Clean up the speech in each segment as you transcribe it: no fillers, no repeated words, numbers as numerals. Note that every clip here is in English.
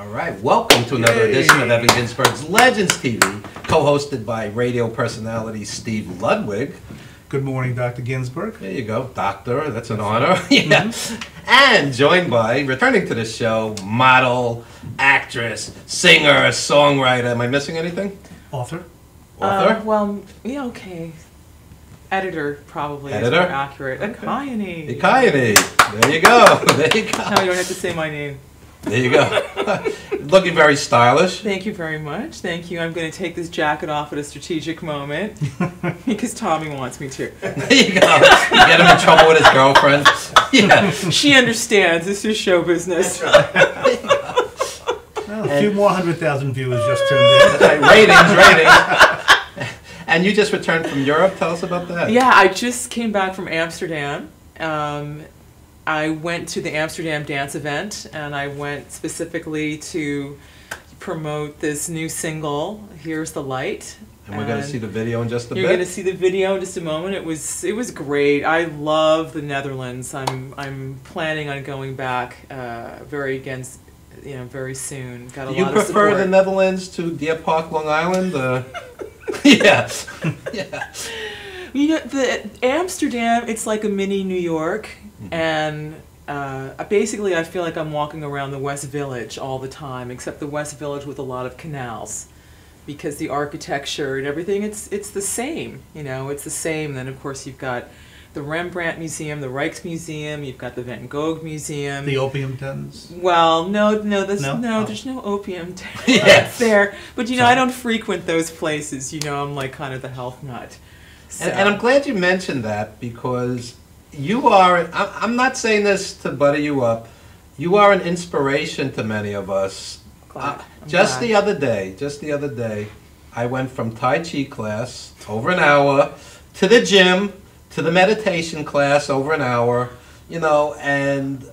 All right, welcome to another edition of Evan Ginsberg's Legends TV, co-hosted by radio personality Steve Ludwig. Good morning, Dr. Ginsberg. There you go, doctor, that's an honor. Yeah. And joined by, returning to the show, model, actress, singer, songwriter. Am I missing anything? Author. Author? Well, yeah, okay. Editor, probably. Editor? Is more accurate. Ekayani. Ekayani. There you go. There you go. No, you don't have to say my name. There you go. Looking very stylish. Thank you very much. Thank you. I'm going to take this jacket off at a strategic moment because Tommy wants me to. There you go. You get him in trouble with his girlfriend. Yeah. She understands. This is show business. That's right. Well, a few more 100,000 viewers just tuned in. That's right. Ratings. And you just returned from Europe. Tell us about that. Yeah, I just came back from Amsterdam. I went to the Amsterdam dance event, and I went specifically to promote this new single, Here's the Light. And we're going to see the video in just a bit. You're going to see the video in just a moment. It was great. I love the Netherlands. I'm planning on going back very soon. Got a lot of support. You prefer the Netherlands to Deer Park, Long Island? Yeah. Yeah. You know, the Amsterdam, it's like a mini New York, and basically I feel like I'm walking around the West Village all the time, except the West Village with a lot of canals, because the architecture and everything, it's the same, you know, it's the same. Then of course you've got the Rembrandt Museum, the Rijksmuseum, you've got the Van Gogh Museum. The opium dens? Well, no, there's no opium dens there, but you know, I don't frequent those places, you know, I'm like kind of the health nut. So. And I'm glad you mentioned that, because you are, I'm not saying this to butter you up, you are an inspiration to many of us. Just the other day, I went from Tai Chi class, over an hour, to the gym, to the meditation class, over an hour, you know, and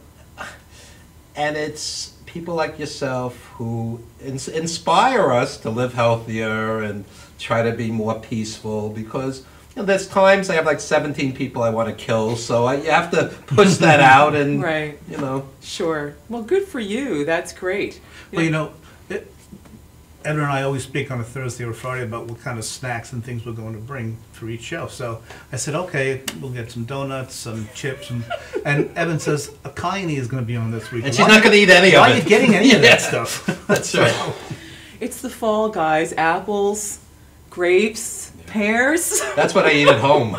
it's people like yourself who inspire us to live healthier and try to be more peaceful, because you know, there's times I have like 17 people I want to kill, so you have to push that out and, right. You know. Sure. Well, good for you. That's great. Well, you know, Edward and I always speak on a Thursday or Friday about what kind of snacks and things we're going to bring for each show. So I said, okay, we'll get some donuts, some chips, and Evan says, Ekayani is going to be on this week. And she's not going to eat any of it. Why are you getting any of that stuff? That's right. It's the fall, guys. Apples, grapes, pears. That's what I eat at home.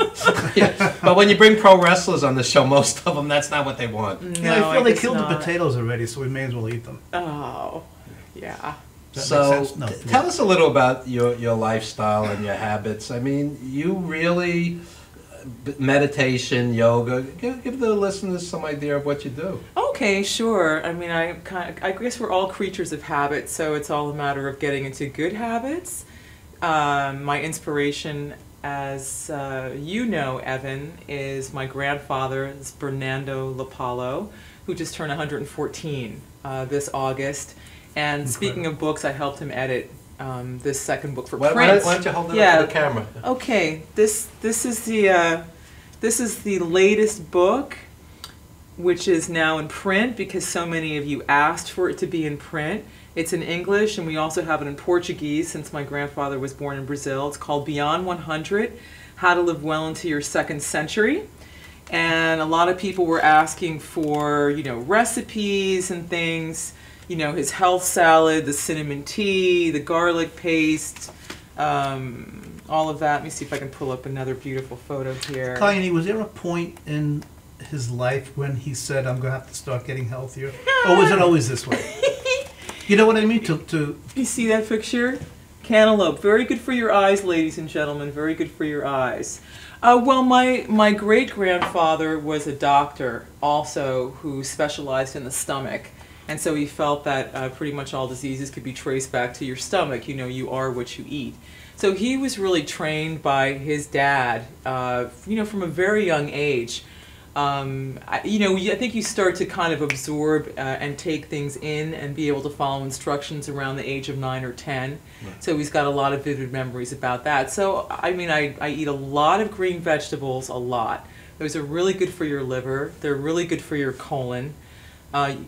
Yeah. But when you bring pro wrestlers on the show, most of them, that's not what they want. No, yeah, I feel they killed not. the potatoes already, so we may as well eat them. Oh, yeah. So, tell us a little about your lifestyle and your habits. I mean, you really, meditation, yoga, give the listeners some idea of what you do. Okay, sure. I mean, I guess we're all creatures of habit, so it's all a matter of getting into good habits. My inspiration, as you know, Evan, is my grandfather, is Bernardo Lapallo, who just turned 114 this August. And Incredible. Speaking of books, I helped him edit this second book for Why print. don't you hold it up to the camera? Okay, this is the latest book, which is now in print because so many of you asked for it to be in print. It's in English, and we also have it in Portuguese since my grandfather was born in Brazil. It's called Beyond 100: How to Live Well into Your Second Century. And a lot of people were asking for, you know, recipes and things. You know, his health salad, the cinnamon tea, the garlic paste, all of that. Let me see if I can pull up another beautiful photo here. Ekayani, was there a point in his life when he said, I'm going to have to start getting healthier? Or was it always this way? You know what I mean? You see that picture? Cantaloupe. Very good for your eyes, ladies and gentlemen. Very good for your eyes. Well, my great-grandfather was a doctor also who specialized in the stomach. And so he felt that pretty much all diseases could be traced back to your stomach. You know, you are what you eat. So he was really trained by his dad, you know, from a very young age. You know, I think you start to kind of absorb and take things in and be able to follow instructions around the age of 9 or 10. Right. So he's got a lot of vivid memories about that. So, I mean, I eat a lot of green vegetables, a lot. Those are really good for your liver. They're really good for your colon.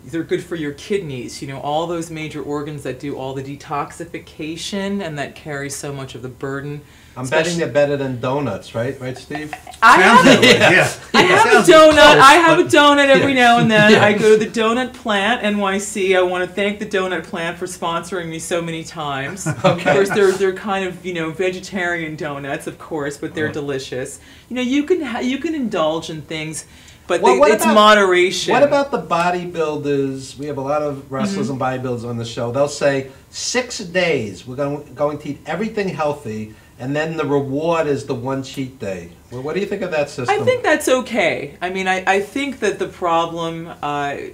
They're good for your kidneys, you know, all those major organs that do all the detoxification and that carry so much of the burden. I'm betting they're better than donuts, right? Right, Steve? I have Yeah. I have a donut. I have a donut every now and then. I go to the Donut Plant, NYC. I want to thank the Donut Plant for sponsoring me so many times. Okay. Of course, they're kind of, you know, vegetarian donuts, of course, but they're delicious. You know, you can indulge in things, but it's moderation. What about the bodybuilders? We have a lot of wrestlers and bodybuilders on the show. They'll say 6 days we're going to eat everything healthy, and then the reward is the one cheat day. Well, what do you think of that system? I think that's okay. I mean, I think that the problem,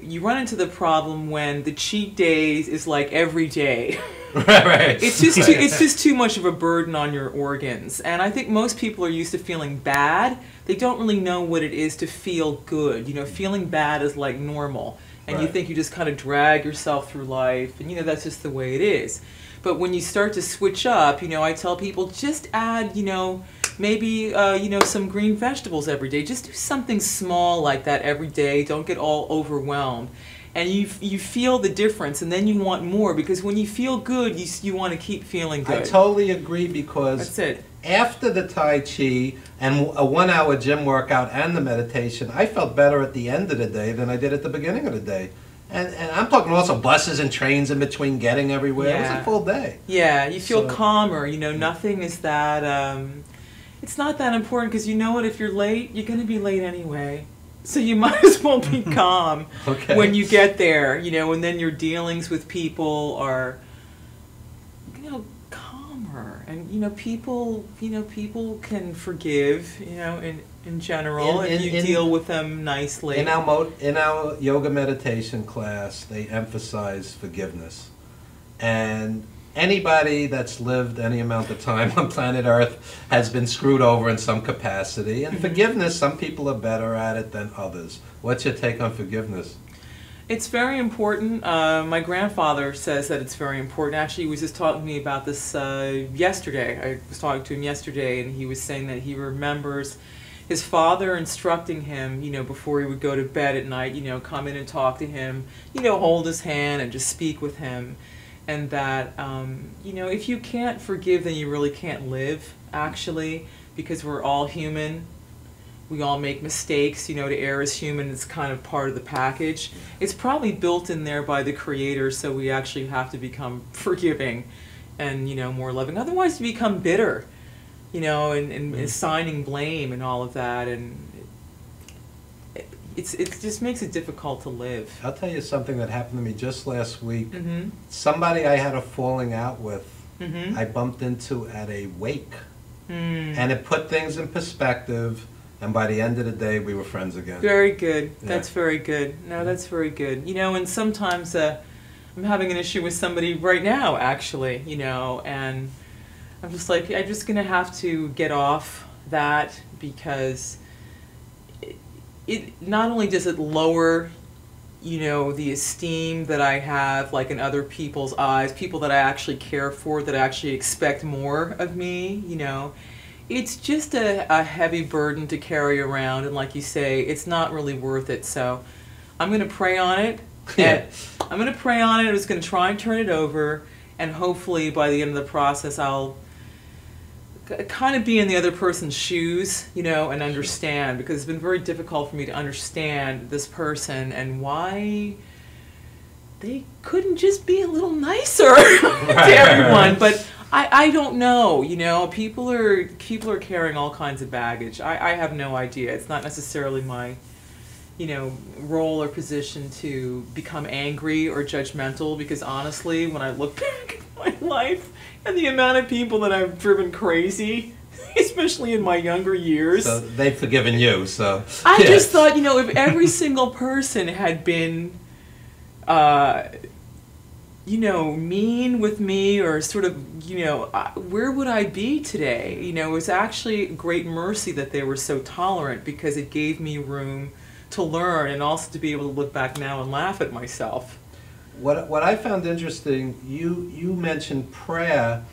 you run into the problem when the cheat days is like every day. Right. It's just too much of a burden on your organs. And I think most people are used to feeling bad. They don't really know what it is to feel good. You know, feeling bad is like normal. And you think you just kind of drag yourself through life. And, you know, that's just the way it is. But when you start to switch up, you know, I tell people just add, you know, maybe, you know, some green vegetables every day. Just do something small like that every day. Don't get all overwhelmed. And you feel the difference, and then you want more, because when you feel good, you want to keep feeling good. I totally agree, because that's it. After the Tai Chi and a 1-hour gym workout and the meditation, I felt better at the end of the day than I did at the beginning of the day. And I'm talking also buses and trains in between getting everywhere. Yeah. It was a full day. Yeah, you feel calmer. You know, nothing is that, it's not that important, because you know what, if you're late, you're going to be late anyway. So you might as well be calm when you get there, you know, and then your dealings with people are, you know, calmer. And, you know, people can forgive, you know, in general, if you deal with them nicely. In our yoga meditation class, they emphasize forgiveness. And anybody that's lived any amount of time on planet Earth has been screwed over in some capacity. And forgiveness, some people are better at it than others. What's your take on forgiveness? It's very important. My grandfather says that it's very important. Actually, he was just talking to me about this yesterday. I was talking to him yesterday, and he was saying that he remembers his father instructing him, you know, before he would go to bed at night, you know, come in and talk to him, you know, hold his hand and just speak with him. And that, you know, if you can't forgive, then you really can't live, actually, because we're all human. We all make mistakes. You know, to err is human. It's kind of part of the package. It's probably built in there by the Creator, so we actually have to become forgiving and, you know, more loving. Otherwise, you become bitter, you know, and assigning blame and all of that. And it just makes it difficult to live. I'll tell you something that happened to me just last week. Somebody I had a falling out with, I bumped into at a wake. And it put things in perspective, and by the end of the day, we were friends again. Very good. Yeah. That's very good. No, that's very good. You know, and sometimes I'm having an issue with somebody right now, actually, you know, and I'm just like, I'm just going to have to get off that, because it not only does it lower, you know, the esteem that I have, like in other people's eyes, people that I actually care for, that actually expect more of me, you know, it's just a heavy burden to carry around, and like you say, it's not really worth it. So I'm going to pray on it. I'm going to pray on it. I'm just going to try and turn it over, and hopefully by the end of the process, I'll kind of be in the other person's shoes, you know, and understand, because it's been very difficult for me to understand this person and why they couldn't just be a little nicer to everyone. But I don't know, you know, people are carrying all kinds of baggage. I have no idea. It's not necessarily my, you know, role or position to become angry or judgmental, because honestly, when I look back at my life and the amount of people that I've driven crazy, especially in my younger years. So they've forgiven you, so. I just thought, you know, if every single person had been, you know, mean with me, or sort of, you know, where would I be today? You know, it was actually great mercy that they were so tolerant, because it gave me room to learn, and also to be able to look back now and laugh at myself. What I found interesting, you mentioned prayer,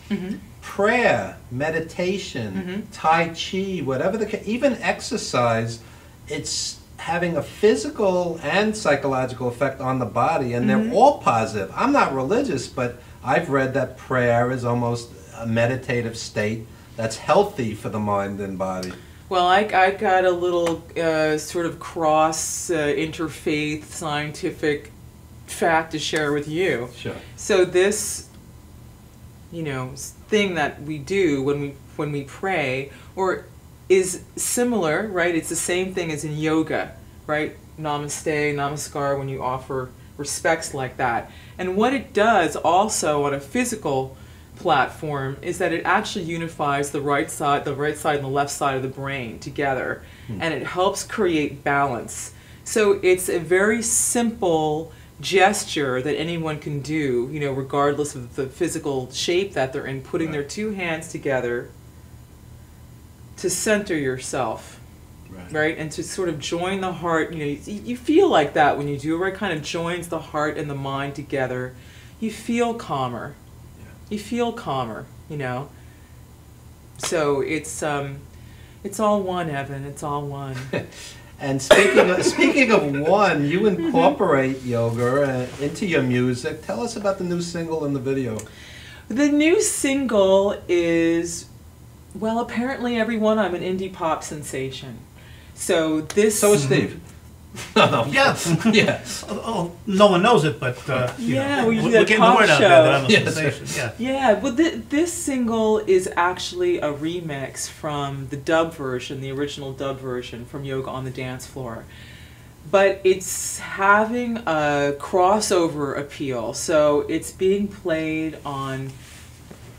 prayer, meditation, Tai Chi, whatever even exercise. It's having a physical and psychological effect on the body, and they're all positive. I'm not religious, but I've read that prayer is almost a meditative state that's healthy for the mind and body. Well, I got a little sort of cross interfaith scientific fact to share with you. Sure. So this, you know, thing that we do when we pray, or is similar, right? It's the same thing as in yoga, right? Namaste, namaskar, when you offer respects like that. And what it does also on a physical platform is that it actually unifies the right side and the left side of the brain together, and it helps create balance. So it's a very simple gesture that anyone can do, you know, regardless of the physical shape that they're in, putting their two hands together to center yourself, right? And to sort of join the heart. You know, you feel like that when you do it, right? Kind of joins the heart and the mind together. You feel calmer. You feel calmer, you know. So it's all one, Evan. It's all one. And speaking of one, you incorporate yoga into your music. Tell us about the new single and the video. The new single is, well, apparently everyone, I'm an indie pop sensation. So this... So is Steve. No. Yeah. Yeah. Oh, no one knows it, but yeah, know, we do we're that getting pop the word out show. there that I'm a Yes. sensation. Yeah. Yeah, well, this single is actually a remix from the dub version, the original dub version from Yoga on the Dance Floor. But it's having a crossover appeal, so it's being played on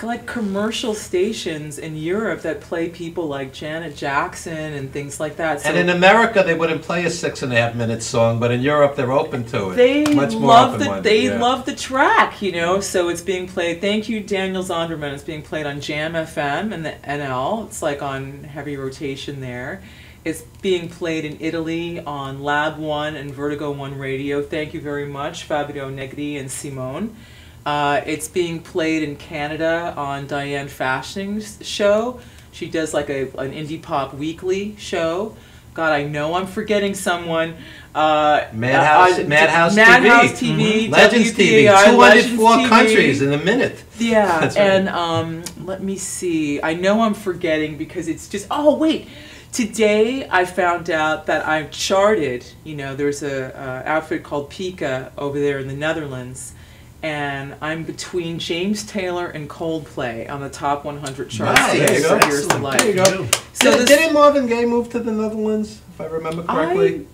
like commercial stations in Europe that play people like Janet Jackson and things like that. So And in America, they wouldn't play a 6.5-minute song, but in Europe, they're open to it. They Much more love open-minded, love the track, you know. So it's being played. Thank you, Daniel Zonderman. It's being played on Jam FM and the NL. It's like on heavy rotation there. It's being played in Italy on Lab 1 and Vertigo 1 Radio. Thank you very much, Fabio Negri and Simone. It's being played in Canada on Diane Fashion's show. She does like an indie pop weekly show. God, I know I'm forgetting someone. Madhouse TV. TV, Legends TV. WPAI, 204 Legends TV. countries in a minute. Yeah, That's right. and let me see. I know I'm forgetting because it's just, oh wait. Today I found out that I've charted, you know, there's a outfit called Pika over there in the Netherlands, and I'm between James Taylor and Coldplay on the top 100 charts. Nice. There you go. Years to life. There you go. So Didn't Marvin Gaye move to the Netherlands, if I remember correctly?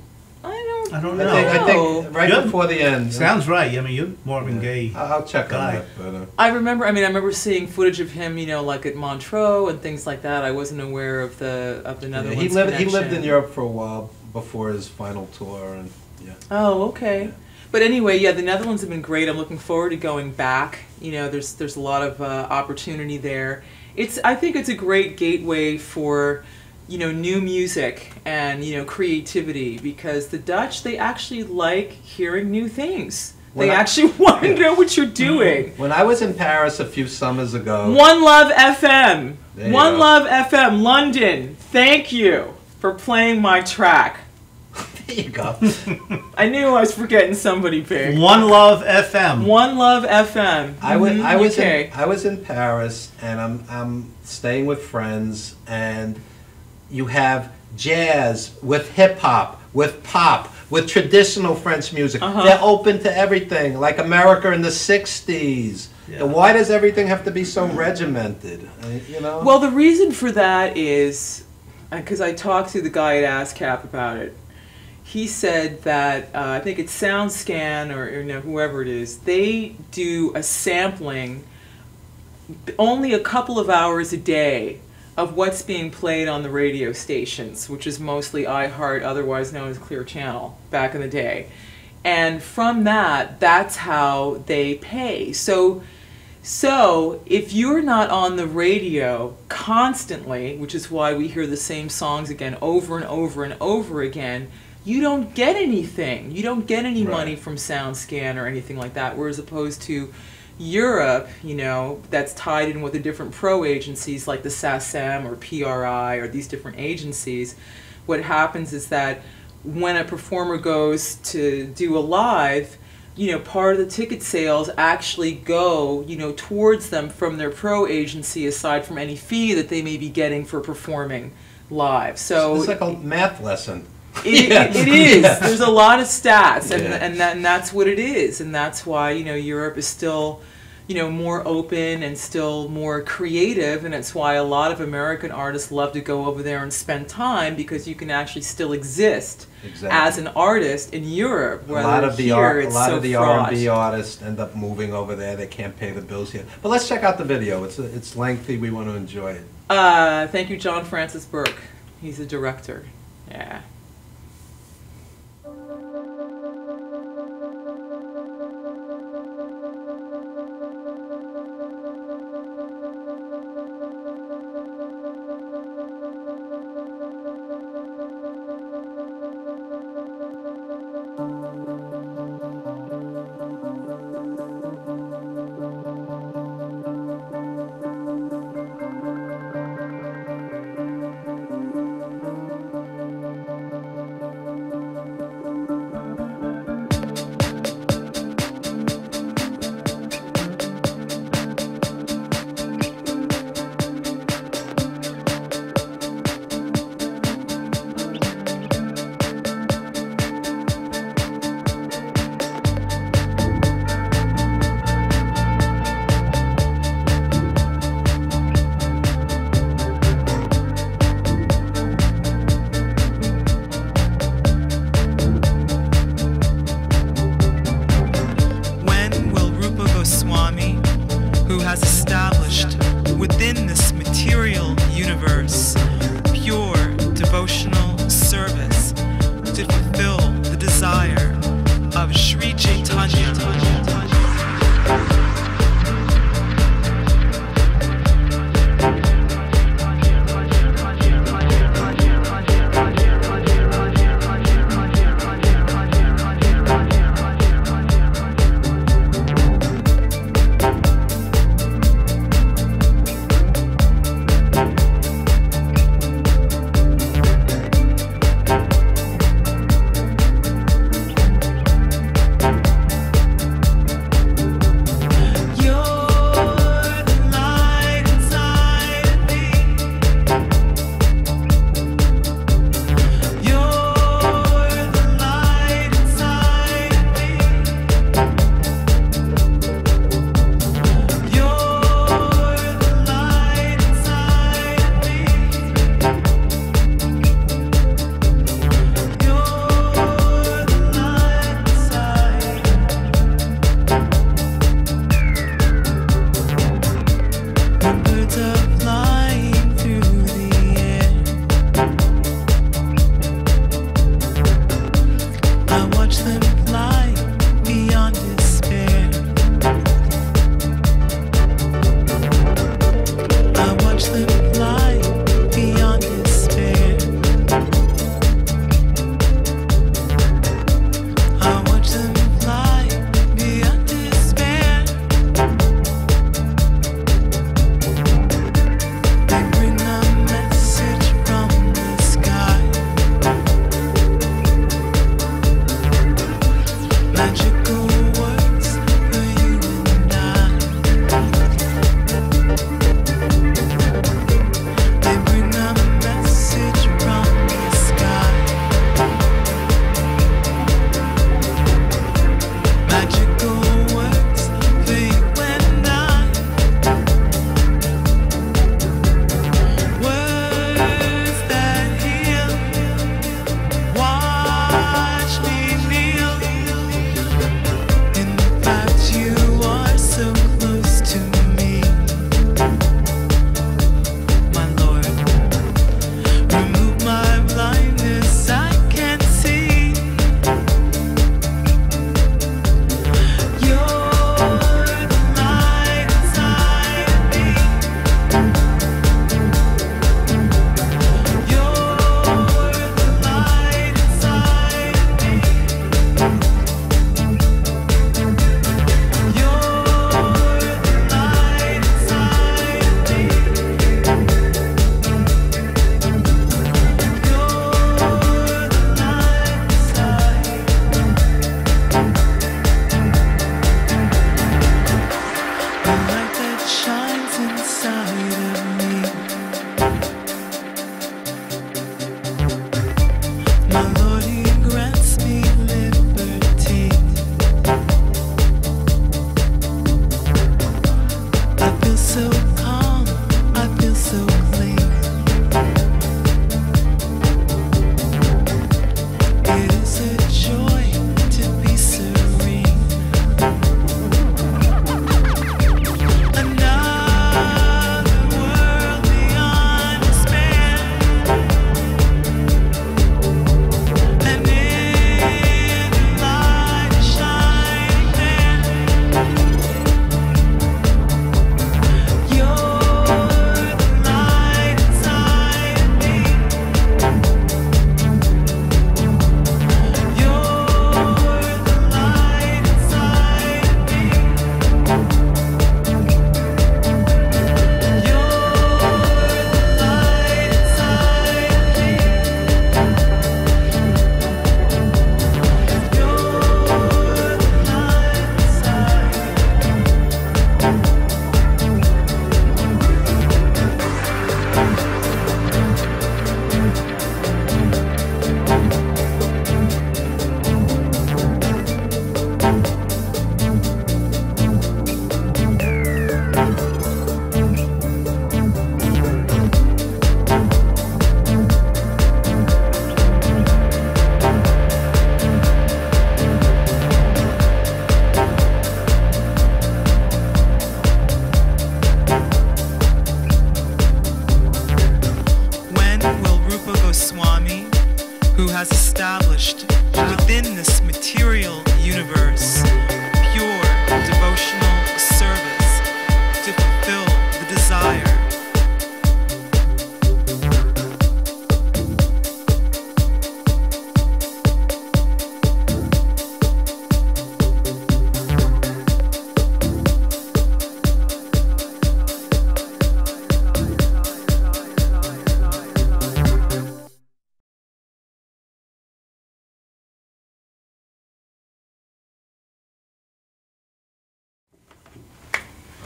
I don't know. know. I think right Yeah. before the end. Sounds right. I mean, you're Marvin Gaye. I'll check guy. on that. But, I remember seeing footage of him, you know, like at Montreux and things like that. I wasn't aware of the Netherlands. he lived in connection. Europe for a while before his final tour, and yeah. Oh, okay. Yeah. But anyway, yeah, the Netherlands have been great. I'm looking forward to going back. You know, there's a lot of opportunity there. I think it's a great gateway for, you know, new music and, you know, creativity, because the Dutch, they actually like hearing new things. They actually want to know what you're doing. When I was in Paris a few summers ago. One Love FM. There you One go. Love FM, London. Thank you for playing my track. There you go. I knew I was forgetting somebody big. One Love FM. One Love FM. I was UK. in Paris, and I'm staying with friends, and you have jazz with hip hop, with pop, with traditional French music. They're open to everything, like America in the '60s. Yeah. And why does everything have to be so regimented? You know. Well, the reason for that is because I talked to the guy at ASCAP about it. He said that I think it's SoundScan or you know, whoever it is, they do a sampling only a couple of hours a day of what's being played on the radio stations, which is mostly iHeart, otherwise known as Clear Channel, back in the day. And from that, that's how they pay. So if you're not on the radio constantly, which is why we hear the same songs again over and over and over again, you don't get anything. You don't get any money from SoundScan or anything like that. Whereas opposed to Europe, you know, that's tied in with the different pro agencies like the SACEM or PRI or these different agencies, what happens is that when a performer goes to do a live, you know, part of the ticket sales actually go, you know, towards them from their pro agency, aside from any fee that they may be getting for performing live. So it's like a math lesson. It is. Yeah. There's a lot of stats, and Yeah. and that's what it is, and that's why, you know, Europe is still, you know, more open and still more creative, and it's why a lot of American artists love to go over there and spend time, because you can actually still exist Exactly. as an artist in Europe. A lot of the here, a it's lot so of the fraught. R&B artists end up moving over there. They can't pay the bills here. But let's check out the video. It's lengthy. We want to enjoy it. Thank you, John Francis Burke. He's a director. Yeah.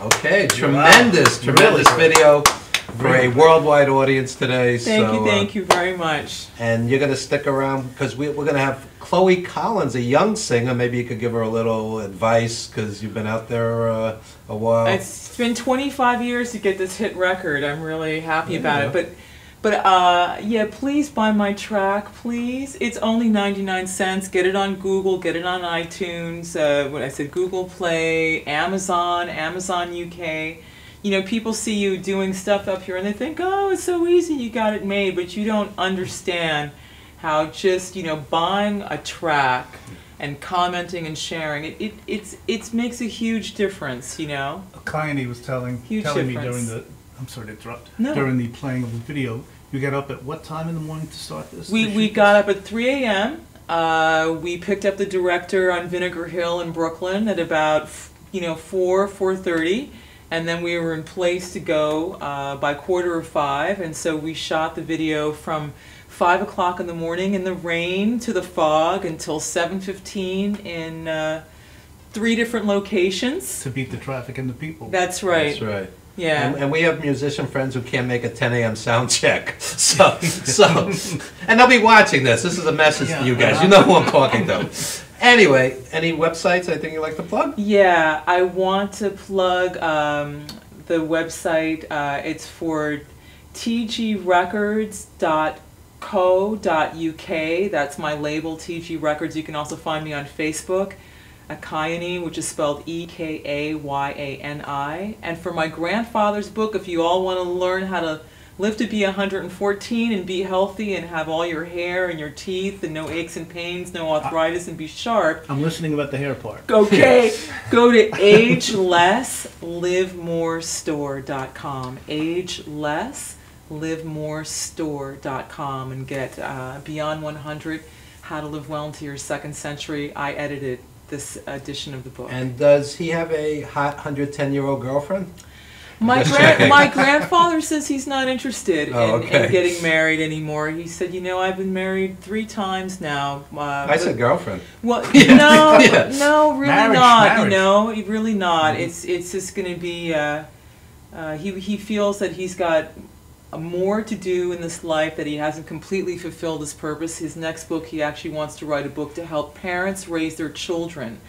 Okay, tremendous Really good. video for a worldwide audience today. Thank you very much. And you're going to stick around because we're going to have Chloe Collins, a young singer. Maybe you could give her a little advice because you've been out there a while. It's been 25 years to get this hit record. I'm really happy about it. But yeah, please buy my track, please. It's only 99 cents. Get it on Google, get it on iTunes. What I said, Google Play, Amazon UK. You know, people see you doing stuff up here and they think, oh, it's so easy, you got it made, but you don't understand how just, you know, buying a track and commenting and sharing, it makes a huge difference, you know. Ekayani was telling me during the, I'm sorry to interrupt, during the playing of the video, you get up at what time in the morning to start this? We got up at 3 a.m. We picked up the director on Vinegar Hill in Brooklyn at about, 4:30. And then we were in place to go by 4:45, and so we shot the video from 5 o'clock in the morning in the rain to the fog until 7:15 in 3 different locations. To beat the traffic and the people. That's right. That's right. Yeah. And we have musician friends who can't make a 10 a.m. sound check. So, and they'll be watching this. This is a message to you guys. You know who I'm talking to. Anyway, any websites I think you'd like to plug? Yeah, I want to plug the website. It's for tgrecords.co.uk. That's my label, TG Records. You can also find me on Facebook, Ekayani, which is spelled Ekayani. And for my grandfather's book, if you all want to learn how to live to be 114 and be healthy and have all your hair and your teeth and no aches and pains, no arthritis, and be sharp. I'm listening about the hair part. Okay, go to agelesslivemorestore.com. Agelesslivemorestore.com and get Beyond 100, How to Live Well into Your Second Century. I edited this edition of the book. And does he have a hot 110-year-old girlfriend? My grandfather says he's not interested in getting married anymore. He said, you know, I've been married 3 times now. I said girlfriend. Well, no, no, really Marriage. You know, really not. It's just going to be. He feels that he's got more to do in this life, that he hasn't completely fulfilled his purpose. His next book, he actually wants to write a book to help parents raise their children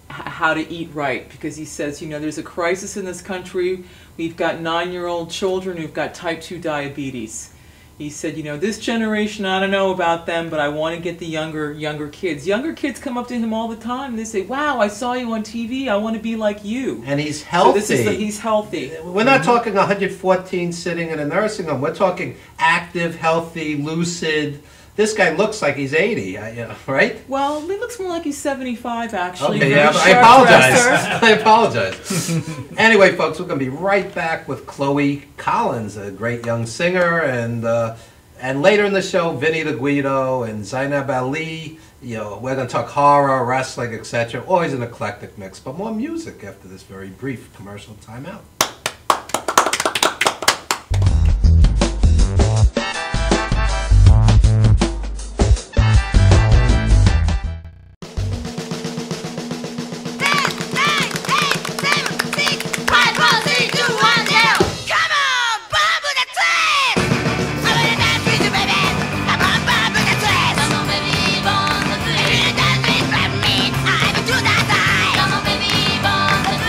how to eat right, because he says, you know, there's a crisis in this country. We've got 9-year-old children who've got type 2 diabetes. He said, you know, this generation, I don't know about them, but I want to get the younger kids. Younger kids come up to him all the time. They say, wow, I saw you on TV. I want to be like you. And he's healthy. So he's healthy. We're not talking 114 sitting in a nursing home. We're talking active, healthy, lucid. This guy looks like he's 80, right? Well, he looks more like he's 75, actually. Okay, yeah, I apologize. I apologize. Anyway, folks, we're going to be right back with Chloe Collins, a great young singer, and later in the show, Vinny the Guido and Zainab Ali. You know, we're going to talk horror, wrestling, etc. Always an eclectic mix, but more music after this very brief commercial timeout.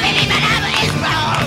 Baby, my love is wrong.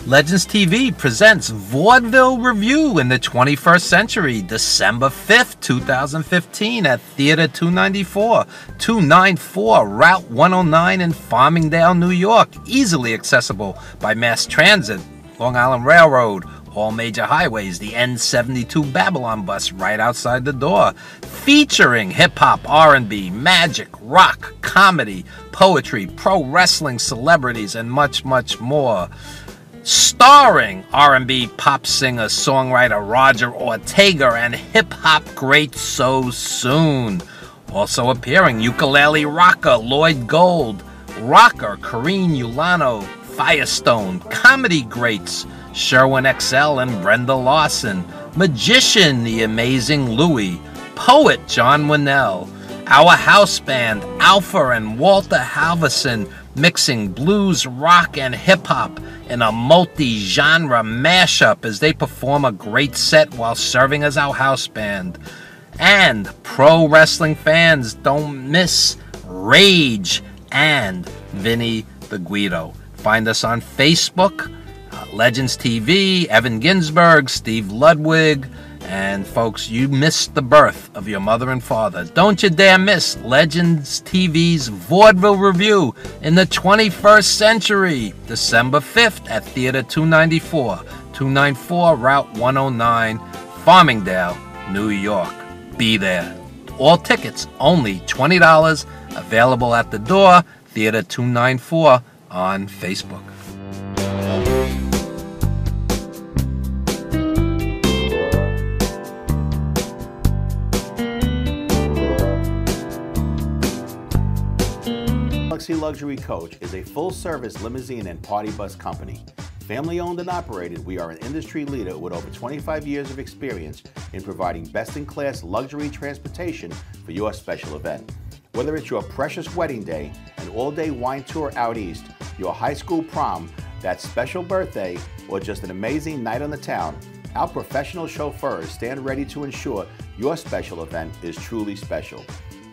Legends TV presents Vaudeville Review in the 21st Century, December 5th, 2015 at Theater 294 Route 109 in Farmingdale, New York. Easily accessible by mass transit, Long Island Railroad, all major highways, the N72 Babylon bus right outside the door. Featuring hip-hop, R&B, magic, rock, comedy, poetry, pro wrestling celebrities, and much, much more. Starring R&B pop singer, songwriter Roger Ortega and hip-hop great So Soon. Also appearing ukulele rocker Lloyd Gold, rocker Kareen Ulano, Firestone, comedy greats Sherwin XL and Brenda Lawson, magician the amazing Louie, poet John Winnell, our house band Alpha and Walter Halverson, mixing blues, rock, and hip-hop in a multi-genre mashup as they perform a great set while serving as our house band. And pro wrestling fans, don't miss Rage and Vinny the Guido. Find us on Facebook, Legends TV, Evan Ginsberg, Steve Ludwig, and folks, you missed the birth of your mother and father. Don't you dare miss Legends TV's Vaudeville Review in the 21st Century, December 5th at Theater 294 Route 109, Farmingdale, New York. Be there. All tickets only $20, available at the door, Theater 294 on Facebook. Galaxy Luxury Coach is a full-service limousine and party bus company. Family-owned and operated, we are an industry leader with over 25 years of experience in providing best-in-class luxury transportation for your special event. Whether it's your precious wedding day, an all-day wine tour out east, your high school prom, that special birthday, or just an amazing night on the town, our professional chauffeurs stand ready to ensure your special event is truly special.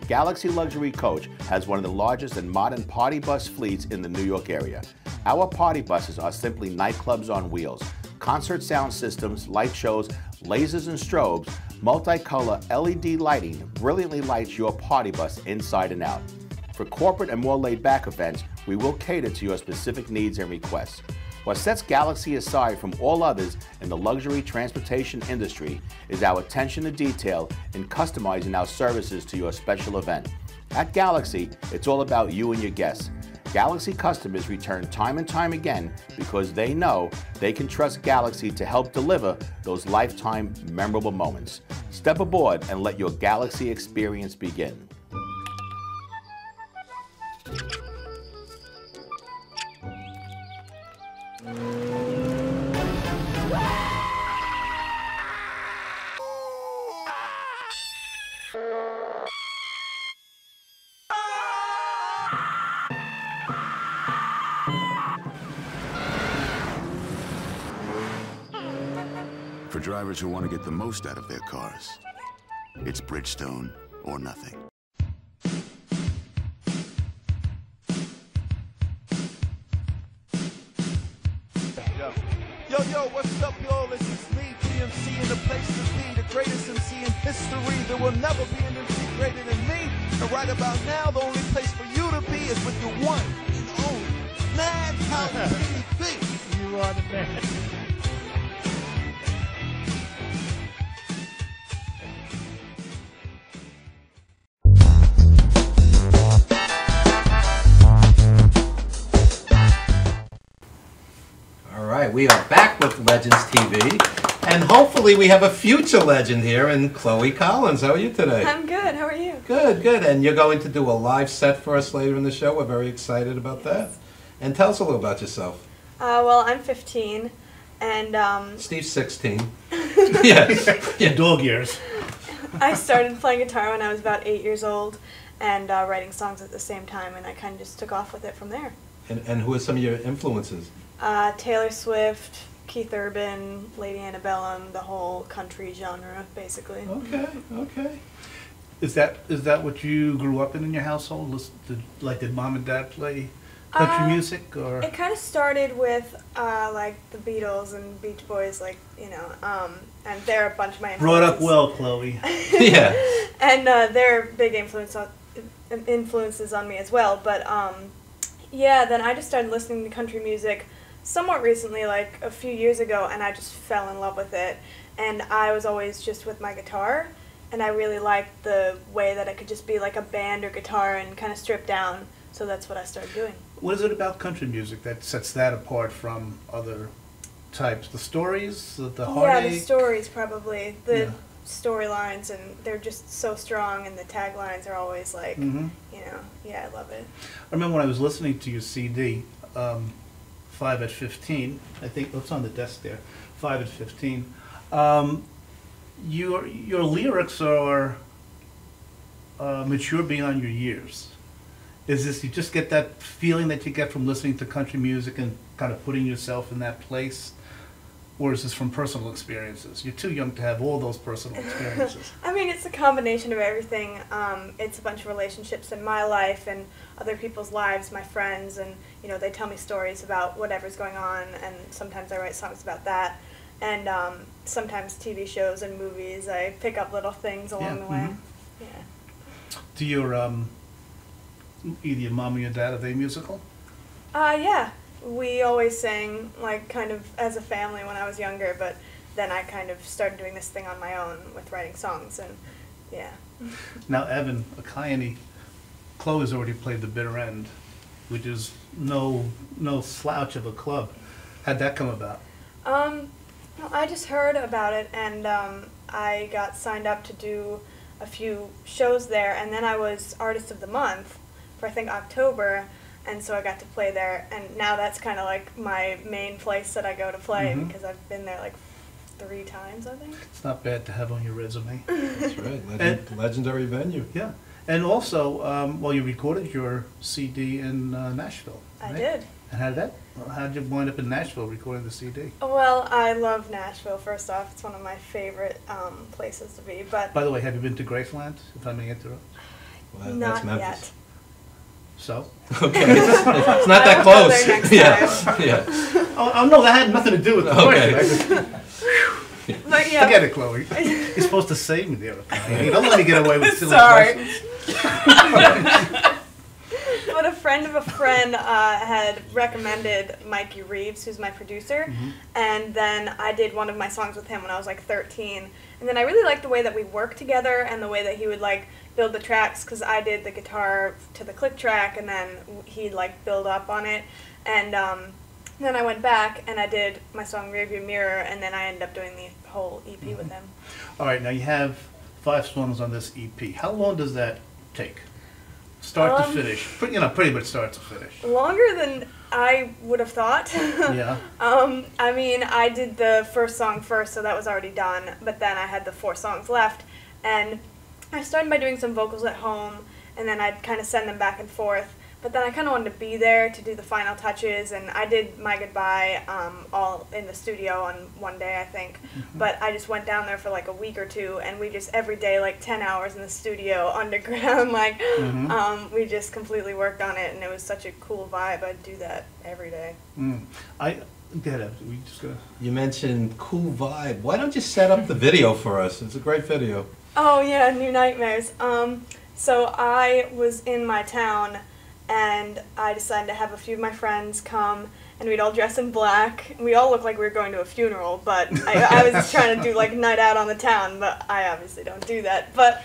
Galaxy Luxury Coach has one of the largest and modern party bus fleets in the New York area. Our party buses are simply nightclubs on wheels. Concert sound systems, light shows, lasers and strobes, multicolor LED lighting brilliantly lights your party bus inside and out. For corporate and more laid-back events, we will cater to your specific needs and requests. What sets Galaxy aside from all others in the luxury transportation industry is our attention to detail in customizing our services to your special event. At Galaxy, it's all about you and your guests. Galaxy customers return time and time again because they know they can trust Galaxy to help deliver those lifetime memorable moments. Step aboard and let your Galaxy experience begin. For drivers who want to get the most out of their cars, it's Bridgestone or nothing. Yo, what's up, y'all? This is me, PMC, in the place to be, the greatest MC in history. There will never be an MC greater than me. And right about now, the only place for you to be is with the one and only Madhouse TV. You are the man. We are back with Legends TV, and hopefully we have a future legend here in Chloe Collins. How are you today? I'm good. How are you? Good, good. And you're going to do a live set for us later in the show. We're very excited about that. And tell us a little about yourself. Well, I'm 15, and Steve's 16. Yes. Yeah, dog years. I started playing guitar when I was about 8 years old, and writing songs at the same time, and I kind of just took off with it from there. And who are some of your influences? Taylor Swift, Keith Urban, Lady Antebellum, the whole country genre, basically. Okay, okay. Is that what you grew up in your household? Did mom and dad play Country music, or? It kind of started with like the Beatles and Beach Boys, like, you know, and they're a bunch of my Brought influences. up well, Chloe. Yeah. And they're big influences on me as well. But yeah, then I just started listening to country music somewhat recently, like a few years ago, and I just fell in love with it. And I was always just with my guitar, and I really liked the way that it could just be like a band or guitar and kind of stripped down. So that's what I started doing. What is it about country music that sets that apart from other types? The stories, the heartache? Yeah, the stories probably. The Yeah. storylines, and they're just so strong, and the taglines are always like, Mhm. you know, yeah, I love it. I remember when I was listening to your CD, 5 at 15, I think, it's on the desk there, 5 at 15. Your lyrics are mature beyond your years. Is this, you just get that feeling that you get from listening to country music and kind of putting yourself in that place? Or is this from personal experiences? You're too young to have all those personal experiences. I mean, it's a combination of everything. It's a bunch of relationships in my life and other people's lives, my friends, and, you know, they tell me stories about whatever's going on, and sometimes I write songs about that. And sometimes TV shows and movies, I pick up little things along the way. mhm. Yeah. Do your, either your mom or your dad, are they musical? Yeah. We always sang, like, kind of as a family when I was younger, but then I kind of started doing this thing on my own with writing songs, and yeah. Now, Evan, Ekayani, Chloe's already played the bitter end, which is no slouch of a club. How'd that come about? Well, I just heard about it, and I got signed up to do a few shows there, and then I was Artist of the Month for, I think, October, and so I got to play there, and now that's kind of like my main place that I go to play, Mhm. because I've been there like 3 times, I think. It's not bad to have on your resume. That's right. Legendary venue. Yeah. And also, well, you recorded your CD in Nashville. I right? did. And how'd you wind up in Nashville recording the CD? Well, I love Nashville, first off. It's one of my favorite places to be, but By the way, have you been to Graceland, if I may interrupt? Well, not that's Memphis. yet. So? Okay. It's not that I will go close. there next Yeah. time. Yeah. Oh, no, that had nothing to do with the Okay. question. But yeah. Forget it, Chloe. You're supposed to save me there. Okay? Don't let me get away with silly Sorry. questions. But a friend of a friend had recommended Mikey Reeves, who's my producer, and then I did one of my songs with him when I was like 13. And then I really liked the way that we worked together and the way that he would like build the tracks, because I did the guitar to the click track, and then he'd like build up on it. And then I went back and I did my song Rearview Mirror, and then I ended up doing the whole EP with him. All right, now you have 5 songs on this EP. How long does that take? Start to finish. Pretty much start to finish. Longer than I would have thought. Yeah. I mean, I did the first song first, so that was already done, but then I had the 4 songs left, and I started by doing some vocals at home, and then I'd kind of send them back and forth, but then I kind of wanted to be there to do the final touches, and I did My Goodbye all in the studio on one day, I think, but I just went down there for like a week or 2, and we just every day, like 10 hours in the studio underground, like we just completely worked on it, and it was such a cool vibe. I'd do that every day. Get it. We just go. You mentioned cool vibe. Why don't you set up the video for us? It's a great video. Oh yeah, New Nightmares. So I was in my town, and I decided to have a few of my friends come, and we'd all dress in black. We all looked like we were going to a funeral, but I was just trying to do like night out on the town, but I obviously don't do that. But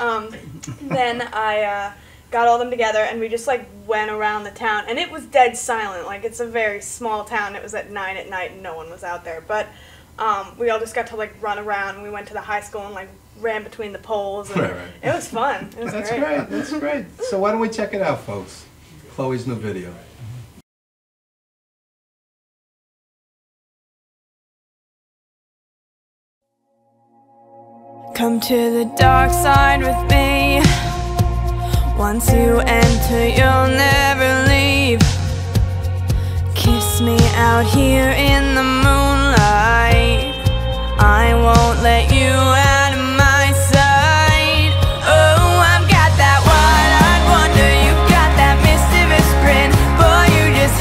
then I got all them together, and we just like went around the town, and it was dead silent. Like, it's a very small town. It was at 9 at night, and no one was out there. But we all just got to like run around, and we went to the high school and like ran between the poles, and Right. it was fun. It was That's great. great. That's great. So why don't we check it out, folks? Chloe's new video. Come to the dark side with me. Once you enter, you'll never leave. Kiss me out here in the moonlight. I won't let you out of my sight. Oh, I've got that wide-eyed wonder. You got that mischievous grin. Boy, you just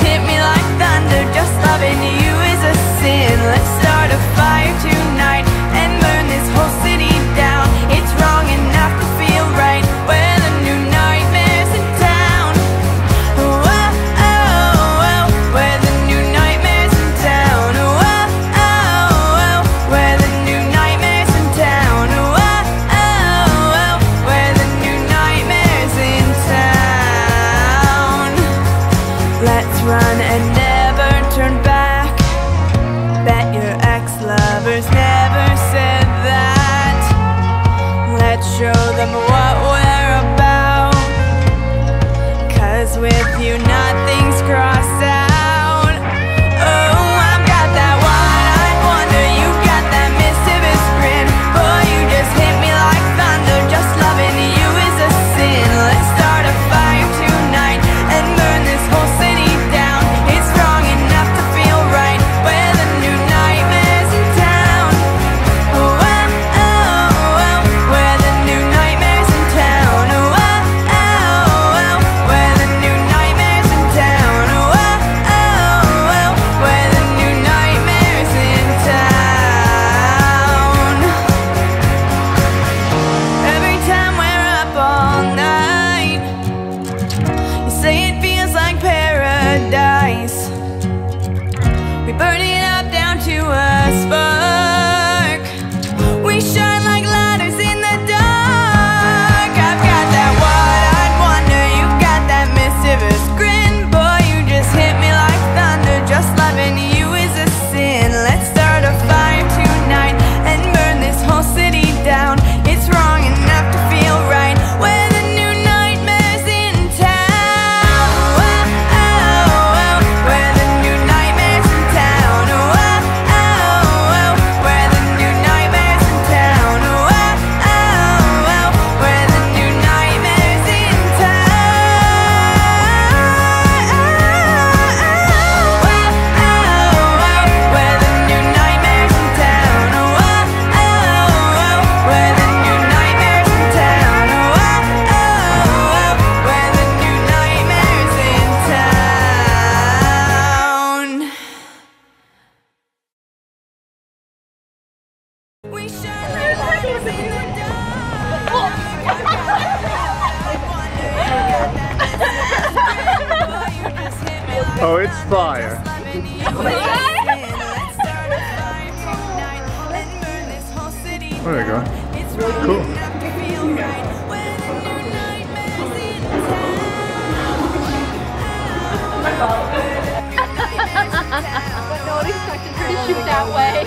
We shine like lights in the dark. Oh, it's fire. There you go. Cool. To shoot that way.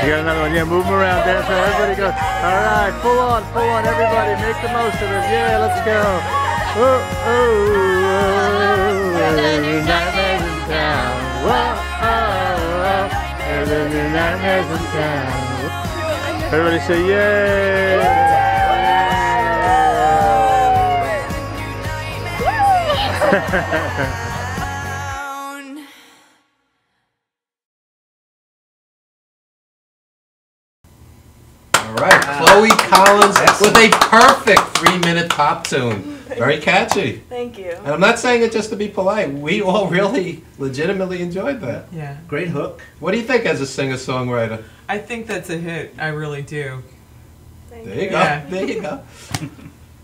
You got another one. Yeah, move them around there so everybody goes. All right, full on, everybody. Make the most of it. Yeah, let's go. Oh, oh, oh. Nightmares in town. Whoa, oh, oh. There's new nightmares in town. Everybody say yay. All right, Chloe Collins with a perfect 3-minute pop tune. Very catchy. Thank you. And I'm not saying it just to be polite. We all really legitimately enjoyed that. Yeah. Great hook. What do you think as a singer-songwriter? I think that's a hit. I really do. Thank There you go. Yeah. There you go.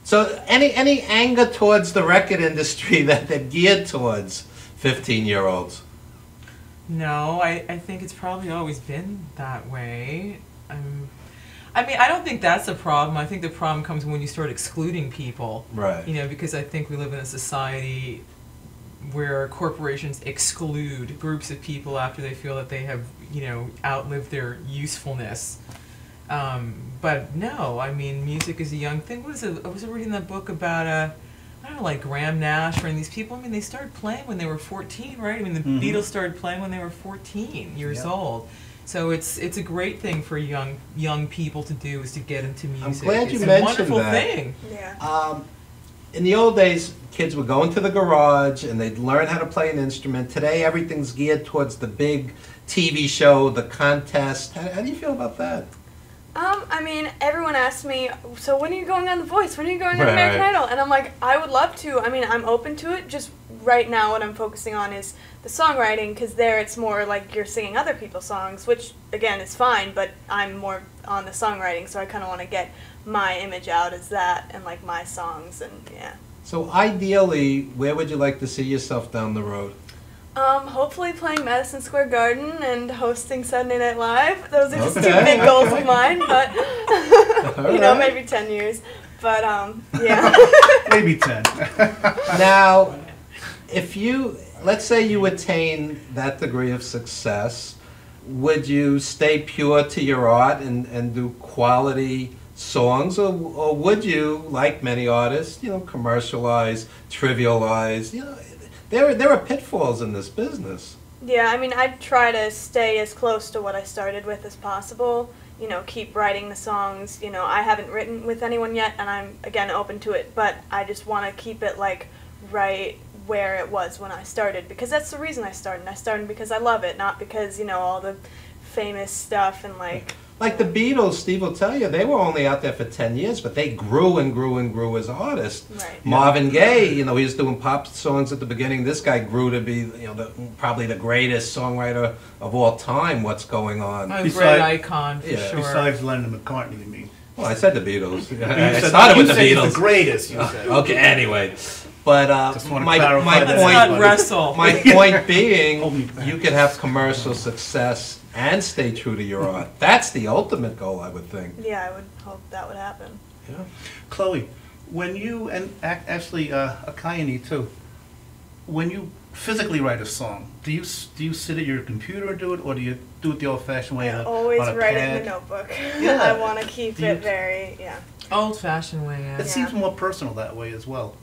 So any anger towards the record industry that geared towards 15-year-olds? No, I think it's probably always been that way. I mean, I don't think that's a problem. I think the problem comes when you start excluding people. Right. You know, because I think we live in a society where corporations exclude groups of people after they feel that they have, you know, outlived their usefulness. But no, I mean, music is a young thing. What is it? I was reading that book about, I don't know, like Graham Nash and these people. I mean, they started playing when they were 14, right? I mean, the Beatles started playing when they were 14 years old. So it's a great thing for young people to do, is to get into music. I'm glad you it's mentioned a wonderful that. thing. Yeah. In the old days, kids would go into the garage and they'd learn how to play an instrument. Today, everything's geared towards the big TV show, the contest. How do you feel about that? I mean, everyone asks me, so when are you going on The Voice? When are you going on Right. American Idol? And I'm like, I would love to. I mean, I'm open to it. Just right now what I'm focusing on is the songwriting, because there it's more like you're singing other people's songs, which, again, is fine, but I'm more on the songwriting, so I kind of want to get my image out as that and, like, my songs, and, yeah. So ideally, where would you like to see yourself down the road? Hopefully playing Madison Square Garden and hosting Saturday Night Live. Those are just two Okay. big goals of mine, but, you know, right. maybe 10 years. But, yeah. Maybe 10. Now, if you, let's say you attain that degree of success, would you stay pure to your art and do quality songs, or would you, like many artists, you know, commercialize, trivialize? You know, there are pitfalls in this business. Yeah, I mean, I'd try to stay as close to what I started with as possible. You know, keep writing the songs. You know, I haven't written with anyone yet, and I'm, again, open to it, but I just want to keep it, like, right where it was when I started, because that's the reason I started. I started because I love it, not because, you know, all the famous stuff and, like... Like the Beatles, Steve will tell you, they were only out there for 10 years, but they grew and grew and grew as artists. Right. Marvin Gaye, you know, he was doing pop songs at the beginning. This guy grew to be, you know, probably the greatest songwriter of all time. What's going on? A great icon, for Yeah. sure. Besides Lennon McCartney, you mean? Well, I said the Beatles. You I said- started with you the said he's Beatles. the greatest, you said. Okay, anyway. But Just wanna my clarify that. Let's not point, wrestle. my point being, Hold me back. you can have commercial success and stay true to your art. That's the ultimate goal, I would think. Yeah, I would hope that would happen. Yeah. Chloe, when you, and actually Ekayani too, when you physically write a song, do you sit at your computer and do it, or do you do it the old-fashioned way I on always a write it pad? in a notebook. Yeah. I want to keep Do you- it very, yeah. Old-fashioned way, yeah. It seems more personal that way as well.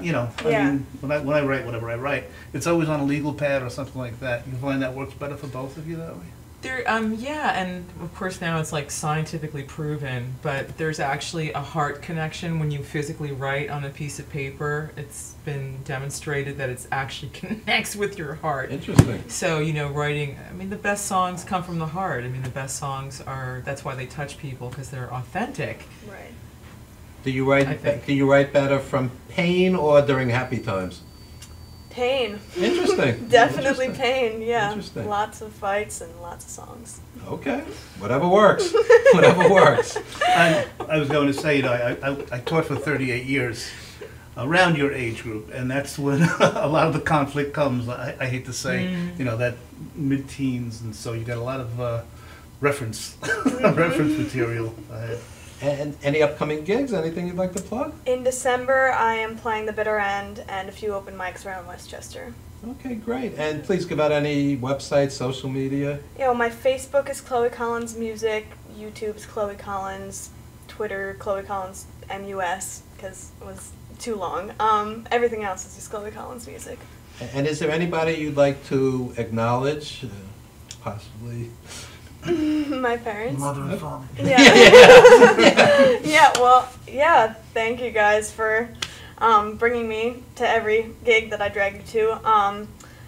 You know, I Yeah. mean, when I write whatever I write, it's always on a legal pad or something like that. You find that works better for both of you that way? There, yeah, and of course now it's like scientifically proven, but there's actually a heart connection when you physically write on a piece of paper. It's been demonstrated that it actually connects with your heart. Interesting. So, you know, writing, I mean, the best songs come from the heart. I mean, the best songs are, that's why they touch people, because they're authentic. Right. Do you write? I think. Do you write better from pain or during happy times? Pain. Interesting. Definitely Interesting. pain, yeah. Interesting. Lots of fights and lots of songs. Okay, whatever works. Whatever works. I was going to say, you know, I taught for 38 years around your age group, and that's when a lot of the conflict comes. I hate to say, you know, that mid-teens, and so you got a lot of reference material. And any upcoming gigs? Anything you'd like to plug? In December, I am playing the Bitter End and a few open mics around Westchester. Okay, great. And please give out any websites, social media. You know, my Facebook is Chloe Collins Music, YouTube's Chloe Collins, Twitter Chloe Collins MUS because it was too long. Everything else is just Chloe Collins Music. And is there anybody you'd like to acknowledge, possibly? My parents. Mother and father. Yeah. Yeah. Well, yeah. Thank you guys for bringing me to every gig that I drag you to.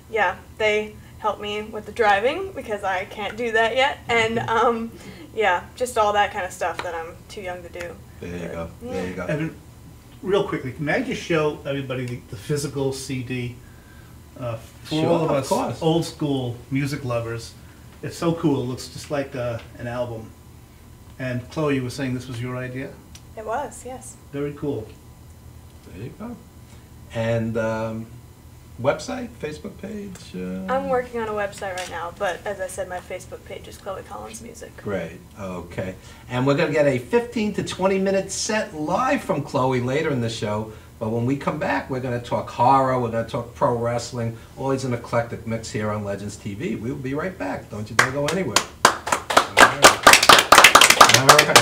Yeah, they help me with the driving because I can't do that yet, and yeah, just all that kind of stuff that I'm too young to do. There you go. There you go. Evan, real quickly, can I just show everybody the physical CD for Sure, all of of us course. old school music lovers? It's so cool. It looks just like an album. And Chloe, you were saying this was your idea? It was, yes. Very cool. There you go. And website, Facebook page? I'm working on a website right now, but as I said, my Facebook page is Chloe Collins Music. Great. Okay. And we're going to get a 15 to 20-minute set live from Chloe later in the show. But when we come back, we're going to talk horror, we're going to talk pro wrestling, always an eclectic mix here on Legends TV. We'll be right back. Don't you dare go anywhere. All right. All right.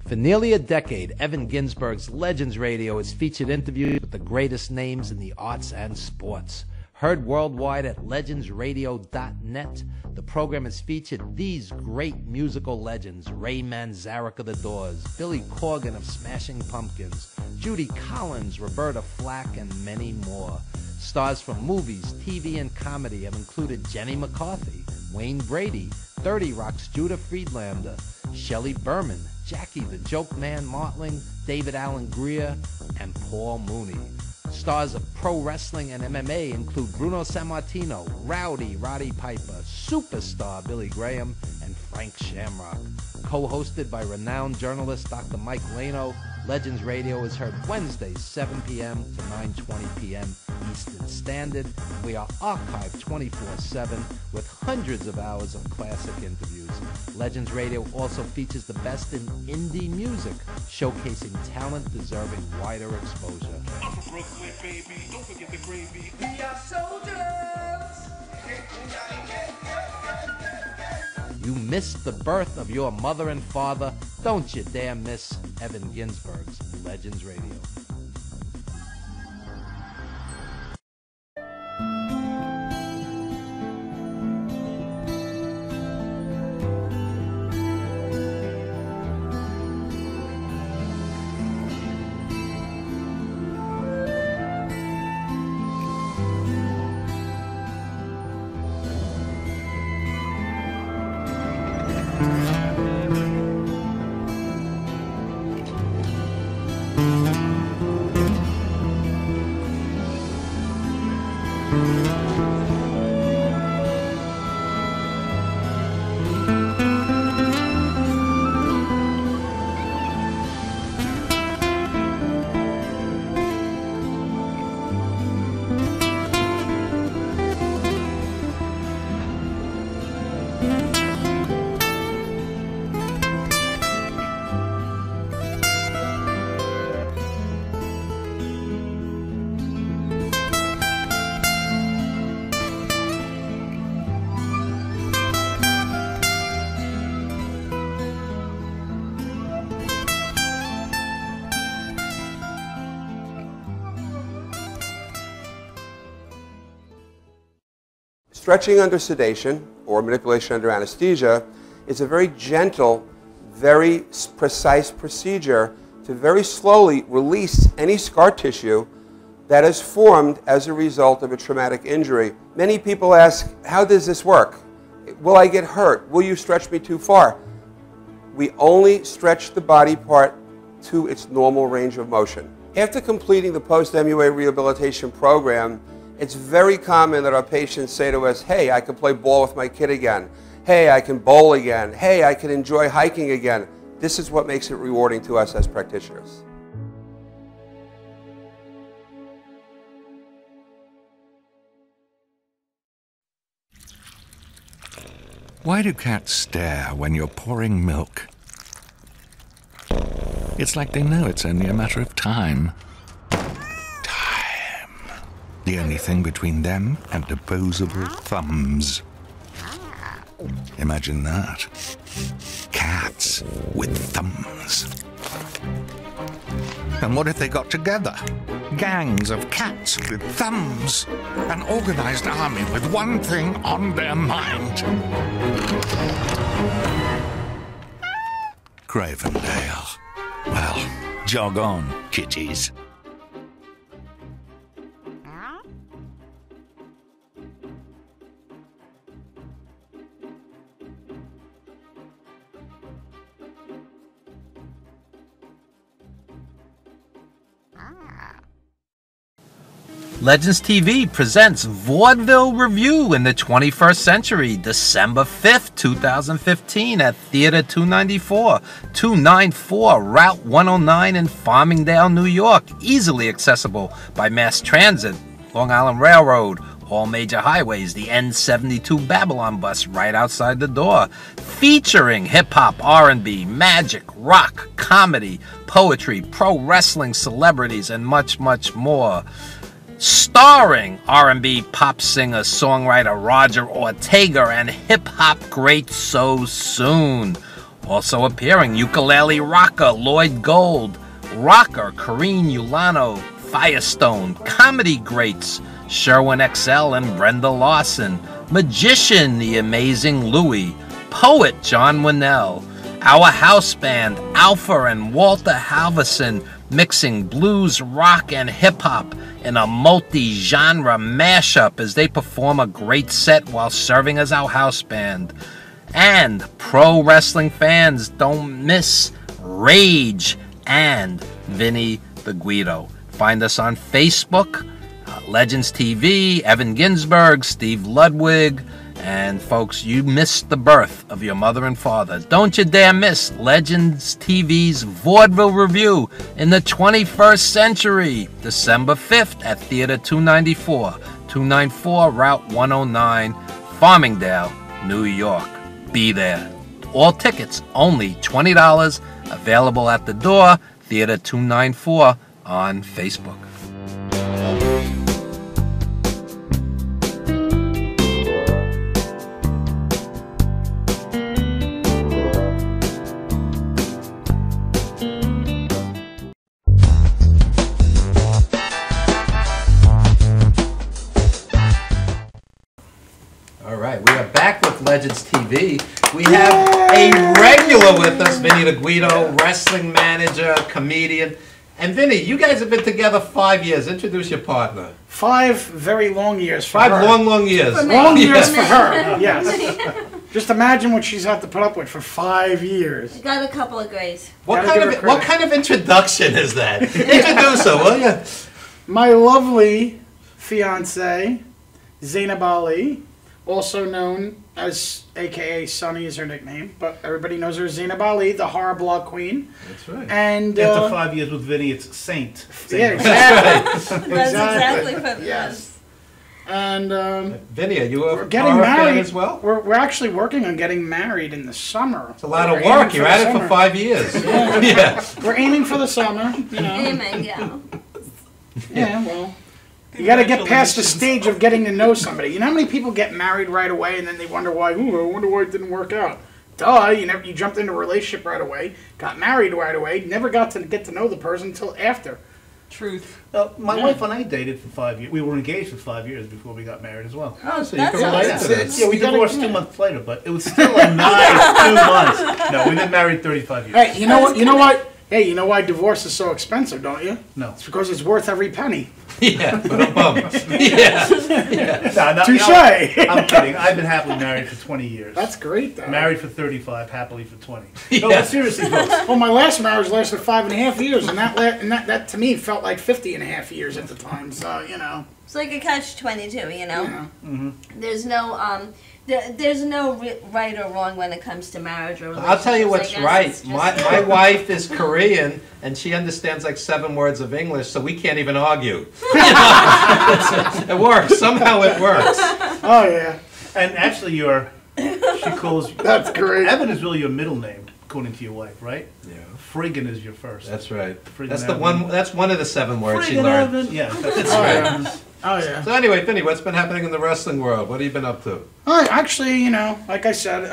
For nearly a decade, Evan Ginsberg's Legends Radio has featured interviews with the greatest names in the arts and sports. Heard worldwide at legendsradio.net, the program has featured these great musical legends: Ray Manzarek of The Doors, Billy Corgan of Smashing Pumpkins, Judy Collins, Roberta Flack, and many more. Stars from movies, TV, and comedy have included Jenny McCarthy, Wayne Brady, 30 Rock's Judah Friedlander, Shelley Berman, Jackie the Joke Man Martling, David Allen Greer, and Paul Mooney. Stars of pro wrestling and MMA include Bruno Sammartino, Rowdy Roddy Piper, Superstar Billy Graham, and Frank Shamrock. Co-hosted by renowned journalist Dr. Mike Lano, Legends Radio is heard Wednesdays 7 p.m. to 9:20 p.m. Eastern Standard. We are archived 24/7 with hundreds of hours of classic interviews. Legends Radio also features the best in indie music, showcasing talent deserving wider exposure. I'm from Brooklyn, baby. Don't forget the gravy. We are soldiers. You missed the birth of your mother and father. Don't you dare miss Evan Ginsberg's Legends Radio. Stretching under sedation, or manipulation under anesthesia, is a very gentle, very precise procedure to very slowly release any scar tissue that is formed as a result of a traumatic injury. Many people ask, how does this work? Will I get hurt? Will you stretch me too far? we only stretch the body part to its normal range of motion. After completing the post-MUA rehabilitation program, it's very common that our patients say to us, hey, I can play ball with my kid again. Hey, I can bowl again. Hey, I can enjoy hiking again. This is what makes it rewarding to us as practitioners. Why do cats stare when you're pouring milk? It's like they know it's only a matter of time. Time. The only thing between them and opposable thumbs. Imagine that. Cats with thumbs. And what if they got together? Gangs of cats with thumbs. An organized army with one thing on their mind. Cravendale. Well, jog on, kitties. Legends TV presents Vaudeville Review in the 21st Century, December 5th, 2015 at Theater 294 Route 109 in Farmingdale, New York. Easily accessible by mass transit, Long Island Railroad, all major highways, the N72 Babylon bus right outside the door. Featuring hip-hop, R&B, magic, rock, comedy, poetry, pro wrestling celebrities, and much, much more. Starring R&B pop singer, songwriter Roger Ortega and hip-hop great So Soon. Also appearing ukulele rocker Lloyd Gold, rocker Kareen Ulano, Firestone, comedy greats Sherwin XL and Brenda Lawson, magician the amazing Louie, poet John Winnell, our house band Alpha and Walter Halverson, mixing blues, rock, and hip-hop in a multi-genre mashup as they perform a great set while serving as our house band. And pro wrestling fans don't miss Rage and Vinny the Guido. Find us on Facebook, Legends TV, Evan Ginsberg, Steve Ludwig, and folks, you missed the birth of your mother and father. Don't you dare miss Legends TV's Vaudeville Review in the 21st Century, December 5th at Theater 294 Route 109, Farmingdale, New York. Be there. All tickets only $20, available at the door, Theater 294 on Facebook. Legends TV. We have a regular with us, Vinny the Guido, wrestling manager, comedian. And Vinny, you guys have been together 5 years. Introduce your partner. 5 very long years for her. 5 long years. Long years for her, yes. Just imagine what she's had to put up with for 5 years. Got a couple of grays. What kind of introduction is that? Introduce her, will you? My lovely fiance, Zainab Ali, also known as AKA Sunny is her nickname, but everybody knows her as Zainab Ali, the horror blog queen. That's right. And after 5 years with Vinny, it's Saint. Yeah, exactly. That's exactly what it yes. And Vinny, are you we're getting married as well? We're actually working on getting married in the summer. It's a lot of work. You're at it for 5 years. Yeah. Yeah. We're aiming for the summer. You know. Aiming, yeah. Yeah, well. You got to get past the stage of getting to know somebody. You know how many people get married right away and then they wonder why? Ooh, I wonder why it didn't work out. Duh! You jumped into a relationship right away, got married right away, never got to get to know the person until after. Truth. My wife and I dated for 5 years. We were engaged for 5 years before we got married as well. Oh, so you can relate to this. Yeah, we divorced 2 months later, but it was still a nice 2 months. No, we've been married 35 years. Hey, you know what? Hey, you know why divorce is so expensive, don't you? No. It's because it's worth every penny. Yeah, ba-dum-bum. Yeah. No, Touche. I'm kidding. I've been happily married for 20 years. That's great, though. Married for 35, happily for 20. Yeah. No, but seriously, folks. Well, my last marriage lasted 5.5 years, and that to me felt like 50.5 years at the time. So It's like a catch-22, you know. Yeah. Mm-hmm. There's no there's no right or wrong when it comes to marriage or I'll tell you relationships, what's I guess. right. It's just- My wife is Korean, and she understands like 7 words of English, so we can't even argue. It works. Somehow it works. Oh yeah. And actually, she calls. That's great. Evan is really your middle name, according to your wife, right? Yeah. Friggin is your first. That's right. Friggin' That's the Evan. one. That's one of the 7 words she Friggin' learned. Evan. Yeah, that's Oh right. yeah. Oh yeah. So anyway, Vinny, what's been happening in the wrestling world? What have you been up to? Actually, like I said,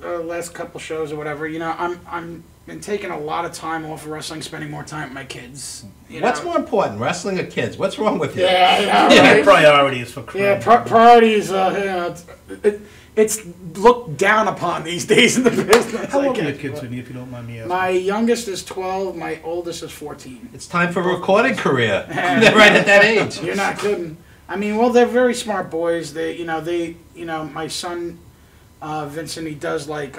the last couple shows or whatever, I'm been taking a lot of time off of wrestling, spending more time with my kids. What's more important, wrestling or kids? What's wrong with you? Yeah, Yeah, priorities for Yeah, career. priorities. It's looked down upon these days in the business. How old are your kids, Vinny, if you don't mind me asking? My youngest is 12. My oldest is 14. It's time for a recording career. They're right at that age. You're not kidding. I mean, well, they're very smart boys. My son, Vincent, he does like,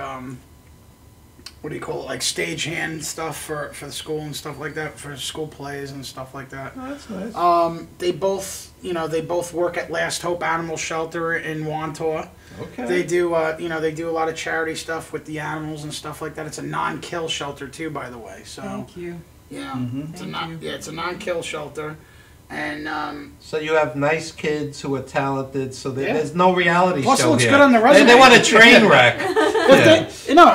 what do you call it? Like stagehand stuff for the school and stuff like that, for school plays and stuff like that. Oh, that's nice. They both work at Last Hope Animal Shelter in Wantor. Okay. They do, they do a lot of charity stuff with the animals and stuff like that. It's a non-kill shelter too, by the way. So Thank you. yeah, Mm-hmm. it's a non-kill shelter, and So you have nice kids who are talented. So Yeah. there's no reality Plus it show looks here. good on the They resume. want a train wreck. Yeah.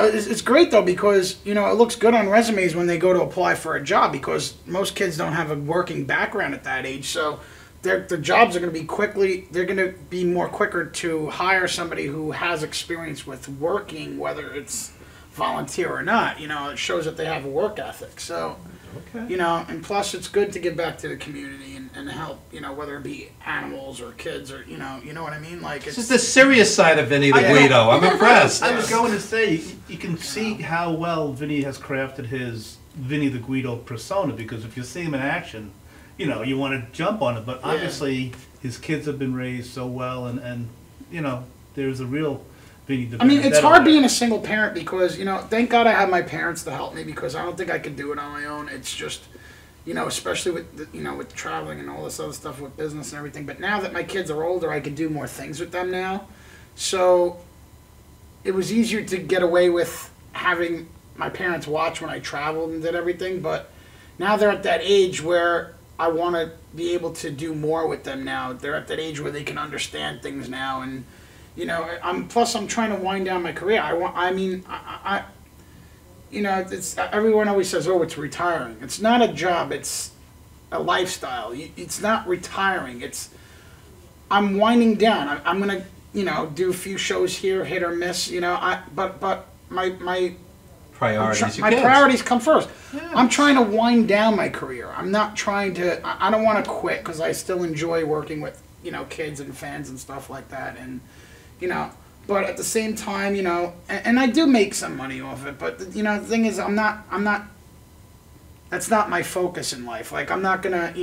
It's great though because it looks good on resumes when they go to apply for a job because most kids don't have a working background at that age. So their jobs are going to be they're going to be more quicker to hire somebody who has experience with working, whether it's volunteer or not. It shows that they have a work ethic. So. Okay. And plus it's good to give back to the community and help, whether it be animals or kids or, you know what I mean? Like This it's is the serious side of Vinny the I know. Guido. I'm impressed. I was going to say, you can see how well Vinny has crafted his Vinny the Guido persona, because if you see him in action, you want to jump on it. But Yeah. obviously, his kids have been raised so well, and there's a real Vinny the I mean, it's Benedetto hard there. being a single parent because, thank God I have my parents to help me because I don't think I could do it on my own. It's just, especially with, with traveling and all this other stuff with business and everything. But now that my kids are older, I can do more things with them now. So it was easier to get away with having my parents watch when I traveled and did everything. But now they're at that age where I want to be able to do more with them now. They're at that age where they can understand things now and, I'm trying to wind down my career. It's everyone always says, "Oh, it's retiring." It's not a job. It's a lifestyle. It's not retiring. I'm winding down. I'm gonna, do a few shows here, hit or miss. But my Priorities. my priorities come first. I'm trying to wind down my career. I'm not trying to. I don't want to quit because I still enjoy working with kids and fans and stuff like that. And but at the same time, and I do make some money off it. But the thing is, I'm not. That's not my focus in life. Like I'm not gonna,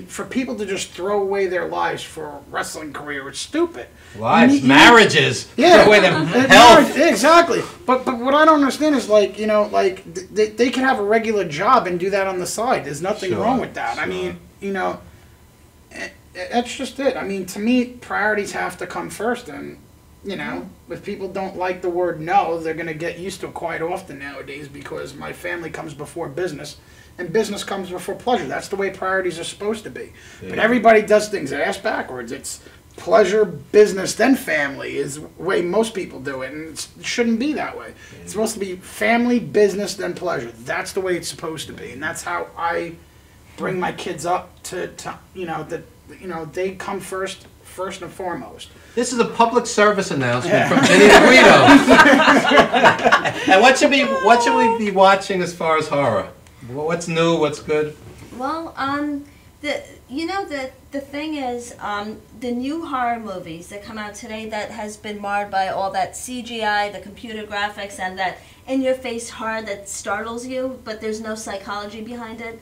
for people to just throw away their lives for a wrestling career, it's stupid. Lives, marriages, yeah, throw away their health. health. Exactly. But what I don't understand is like they can have a regular job and do that on the side. There's nothing Sure, wrong with that. I sure. mean, that's just it. I mean, to me, priorities have to come first, and if people don't like the word no, they're gonna get used to it quite often nowadays because my family comes before business. And business comes before pleasure. That's the way priorities are supposed to be. But everybody does things ass backwards. It's pleasure, business, then family is the way most people do it. And it shouldn't be that way. It's supposed to be family, business, then pleasure. That's the way it's supposed to be. And that's how I bring my kids up to they come first and foremost. This is a public service announcement from Vinny the Guido. And what should we be watching as far as horror? What's new? What's good? Well, the thing is, the new horror movies that come out today that has been marred by all that CGI, the computer graphics, and that in-your-face horror that startles you, but there's no psychology behind it.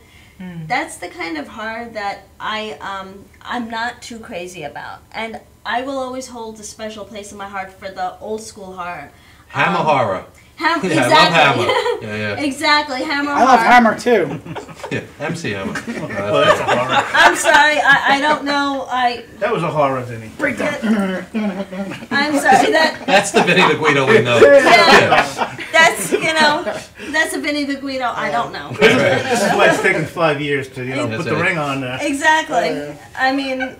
That's the kind of horror that I'm not too crazy about, and I will always hold a special place in my heart for the old school horror. Hammer horror. Exactly. I love Hammer. Yeah. Exactly, Hammer. I love Hammer too. Yeah, MC Hammer. Well, that's a horror. I'm sorry, I don't know. That was a horror, Vinny. I'm sorry That's the Vinny the Guido we know. Yeah. That's that's a Vinny the Guido. I don't know. This is why it's taken 5 years to put the ring on there. Exactly. I mean.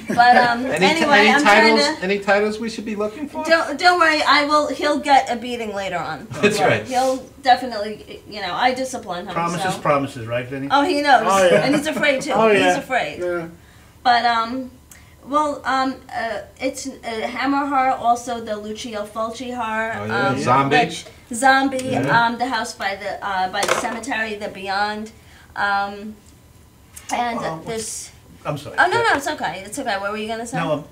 But anyway, I'm trying to. Any titles we should be looking for? Don't worry, I will. He'll get a beating later on. That's right. He'll definitely. I discipline him. Promises, right, Vinny? Oh, he knows, Oh, yeah. and he's afraid too. Oh, yeah. He's afraid. Yeah. But it's Hammer horror. Also, the Lucio Fulci horror. Oh, yeah. Zombie. Zombie. Yeah. The House by the Cemetery. The Beyond. And there's. I'm sorry. Oh no, it's okay. It's okay. What were you gonna say? No,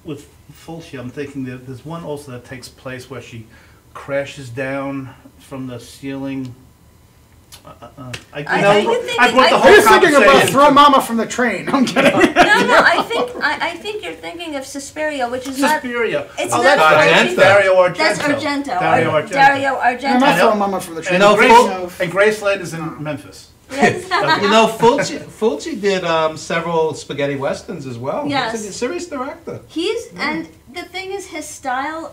with Fulci, I'm thinking that there's one also that takes place where she crashes down from the ceiling. I was thinking about Throw Mama from the Train. I'm kidding. No, I think you're thinking of Suspiria, which is Suspiria. It's not Argento. Dario Argento. That's Argento. Dario Argento. Dario Argento. No, not Throw Mama from the Train. And Graceland is in Memphis. Fulci did several spaghetti westerns as well. Yes. He's a serious director. And the thing is, his style.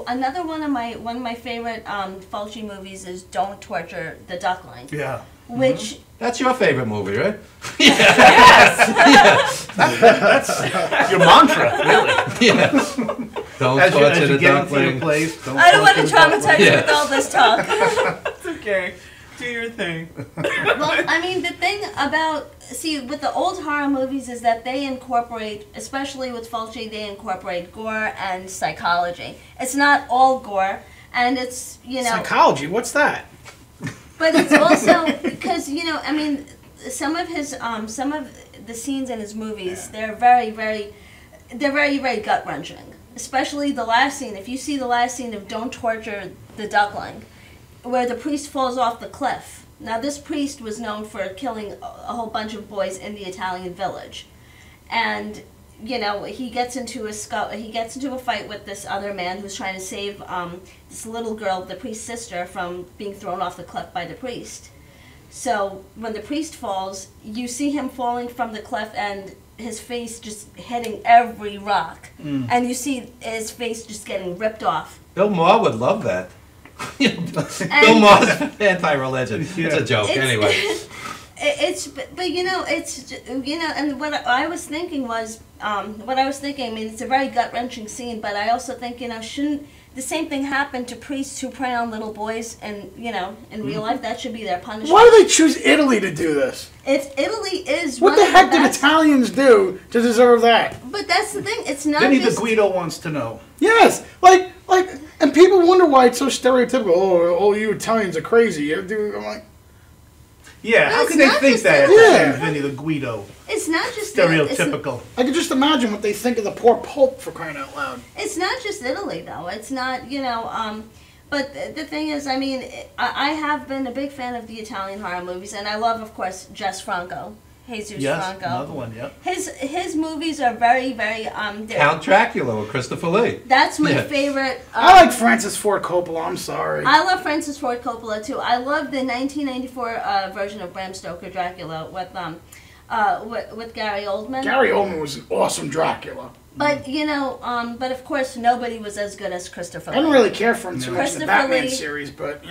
Another one of my favorite Fulci movies is Don't Torture the Duckling. Yeah. Which. That's your favorite movie, right? Yes. That's your mantra, really. Yeah. Don't torture the duckling. I don't want to traumatize you with all this talk. It's okay. Do your thing. Well, I mean, the thing with the old horror movies is that they incorporate, especially with Fulci, they incorporate gore and psychology. It's not all gore, and it's, Psychology? What's that? But it's also, because, I mean, some of the scenes in his movies, they're very, very gut-wrenching. Especially the last scene. If you see the last scene of Don't Torture the Duckling, where the priest falls off the cliff. Now, this priest was known for killing a whole bunch of boys in the Italian village, and he gets into a fight with this other man who's trying to save this little girl, the priest's sister, from being thrown off the cliff by the priest. So when the priest falls, you see him falling from the cliff and his face just hitting every rock, and you see his face just getting ripped off. Bill Maher would love that. Bill Maher's anti-religion. It's a joke, anyway. And what I was thinking was, I mean, it's a very gut-wrenching scene, but I also think, shouldn't the same thing happen to priests who prey on little boys and, in real life? That should be their punishment. Why do they choose Italy to do this? If Italy is what the heck did Italians do to deserve that? But that's the thing, it's not Vinny just... the Guido wants to know. Yes, and people wonder why it's so stereotypical. Oh, you Italians are crazy. I'm like... Yeah, how can they think that? Vinny the Guido. It's not just stereotypical. I can just imagine what they think of the poor Pope, for crying out loud. It's not just Italy, though. It's not, but the thing is, I mean, I have been a big fan of the Italian horror movies, and I love, of course, Jesus Franco. Another one, yep. His movies are very, very... Count Dracula with Christopher Lee. That's my favorite... I like Francis Ford Coppola, I'm sorry. I love Francis Ford Coppola, too. I love the 1994 version of Bram Stoker Dracula with Gary Oldman. Gary Oldman was an awesome Dracula. But, but of course, nobody was as good as Christopher Lee. I didn't really care for him too much in the Batman series, but,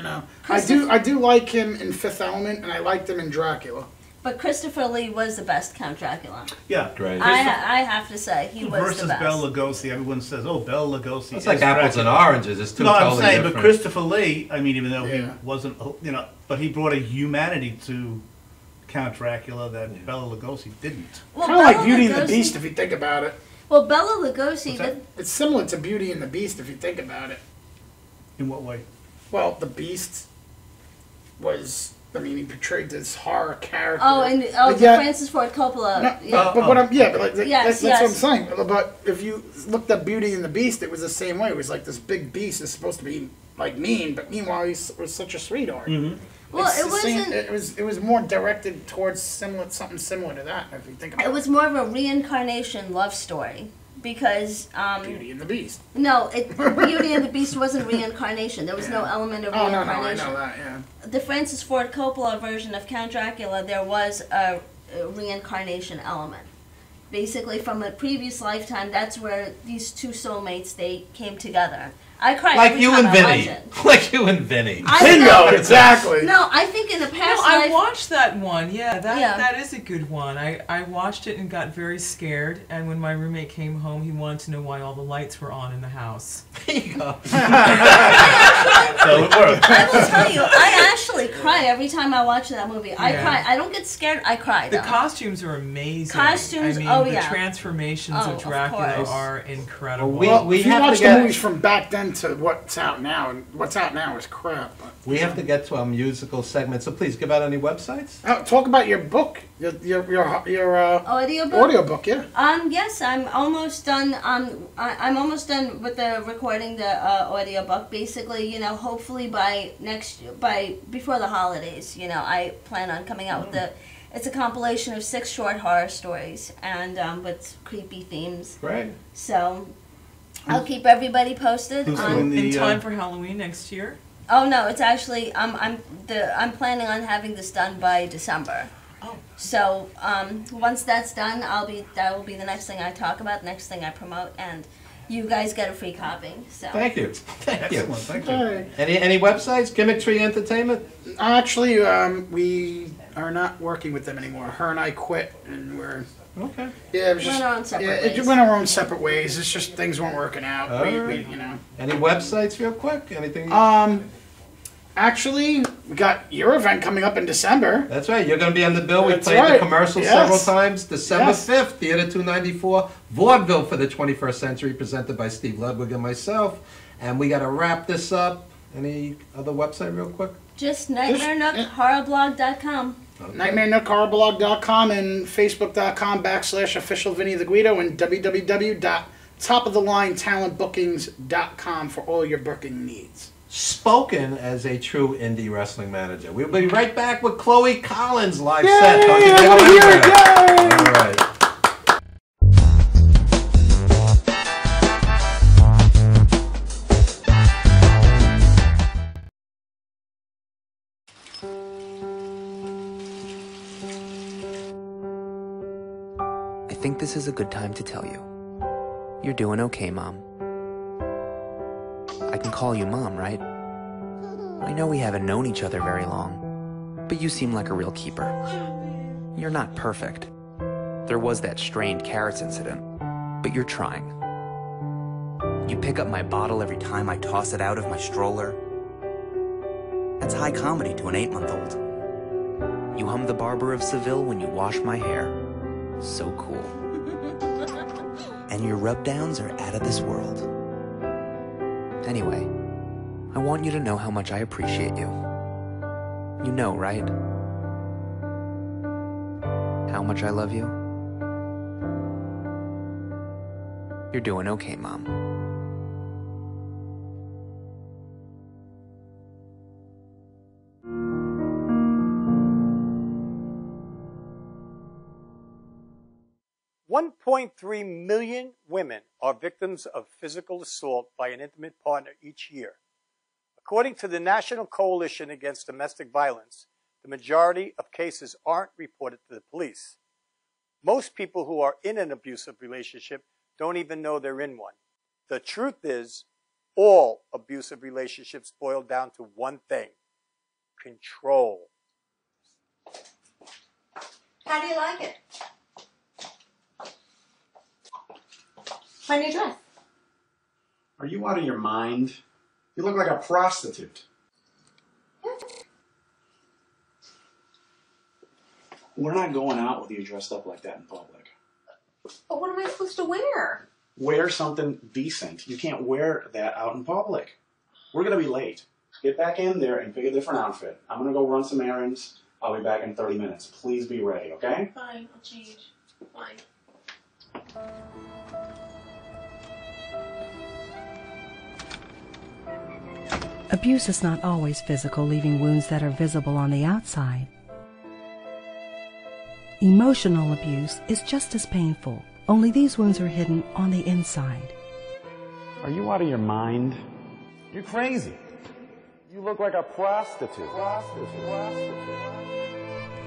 I do like him in Fifth Element, and I liked him in Dracula. But Christopher Lee was the best Count Dracula. Yeah, great. I have to say, he was versus the best. Bela Lugosi, everyone says, "Oh, Bela Lugosi." It's like apples and oranges. It's two totally different. I'm saying, but Christopher Lee, I mean, even though he wasn't, but he brought a humanity to Count Dracula that Bela Lugosi didn't. Well, kind of like Beauty and the Beast, if you think about it. Well, Bela Lugosi... It's similar to Beauty and the Beast, if you think about it. In what way? Well, the Beast was... I mean, he portrayed this horror character. Francis Ford Coppola. That's what I'm saying. But if you looked at Beauty and the Beast, it was the same way. It was like this big beast is supposed to be like mean, but meanwhile he was such a sweetheart. Mm-hmm. Well, It's it the same- wasn't. It was more directed towards something similar to that. If you think about It was more of a reincarnation love story because Beauty and the Beast. No, Beauty and the Beast wasn't reincarnation. There was no element of Oh no, reincarnation. I know that. Yeah. The Francis Ford Coppola version of Count Dracula, there was a reincarnation element. Basically, from a previous lifetime, that's where these two soulmates they came together. I cried Like every you time and I Vinny. watched it. Like you and Vinny. Bingo, exactly. No, I think in the past I life. watched that one. Yeah, Yeah. that is a good one. I watched it and got very scared. And when my roommate came home, he wanted to know why all the lights were on in the house. There you go. So it worked. I will tell you, I actually cry every time I watch that movie. I Yeah. cry. I don't get scared. I cry. The Though. costumes are amazing. Costumes, I mean, oh, the yeah. transformations Oh, of of Dracula course. are incredible. Well, if you have to watch get- the movies from back then to what's out now, and what's out now is crap. But, We have to get to our musical segment, so please give out any websites. talk about your book, your Audiobook? yeah. Yes, I'm almost done. I'm almost done with the recording the audiobook. Basically, hopefully before the holidays, I plan on coming out with it's a compilation of 6 short horror stories and with creepy themes. Great. So I'll keep everybody posted. Who's doing the, in time for Halloween next year? Oh no, it's actually I'm planning on having this done by December. Oh. So once that's done, that will be the next thing I talk about, next thing I promote, and you guys get a free copy. So Thank you. Thank you. Excellent, thank you. All right. Any websites? Gimmick Tree Entertainment? Actually, we are not working with them anymore. Her and I quit, and we're Okay. yeah, it was Went just our own separate it ways. went our own separate ways. It's just things weren't working out. All We, right. Any websites real quick? Anything? Actually, we got your event coming up in December. That's right. You're going to be on the bill. We That's played the right. commercial Yes. several times. December Yes. 5th, Theater 294, Vaudeville for the 21st Century, presented by Steve Ludwig and myself. And we got to wrap this up. Any other website real quick? just nightmarenook.horrorblog.com. NightmareNookHorrorBlog.com and Facebook.com/official Vinny the Guido and www.topofthelinetalentbookings.com for all your booking needs. Spoken as a true indie wrestling manager. We'll be right back with Chloe Collins live set. Don't you go anywhere. All right. I think this is a good time to tell you. You're doing okay, Mom. I can call you Mom, right? I know we haven't known each other very long, but you seem like a real keeper. You're not perfect. There was that strained carrots incident, but you're trying. You pick up my bottle every time I toss it out of my stroller. That's high comedy to an 8-month-old. You hum the Barber of Seville when you wash my hair. So cool. And your rub-downs are out of this world. Anyway, I want you to know how much I appreciate you. You know, right? How much I love you? You're doing okay, Mom. $1.3 million women are victims of physical assault by an intimate partner each year. According to the National Coalition Against Domestic Violence, the majority of cases aren't reported to the police. Most people who are in an abusive relationship don't even know they're in one. The truth is, all abusive relationships boil down to one thing: control. How do you like it? My new dress. Are you out of your mind? You look like a prostitute. We're not going out with you dressed up like that in public. But what am I supposed to wear? Wear something decent. You can't wear that out in public. We're going to be late. Get back in there and pick a different outfit. I'm going to go run some errands. I'll be back in 30 minutes. Please be ready, okay? Fine, I'll change. Fine. Abuse is not always physical, leaving wounds that are visible on the outside. Emotional abuse is just as painful, only these wounds are hidden on the inside. Are you out of your mind? You're crazy. You look like a prostitute.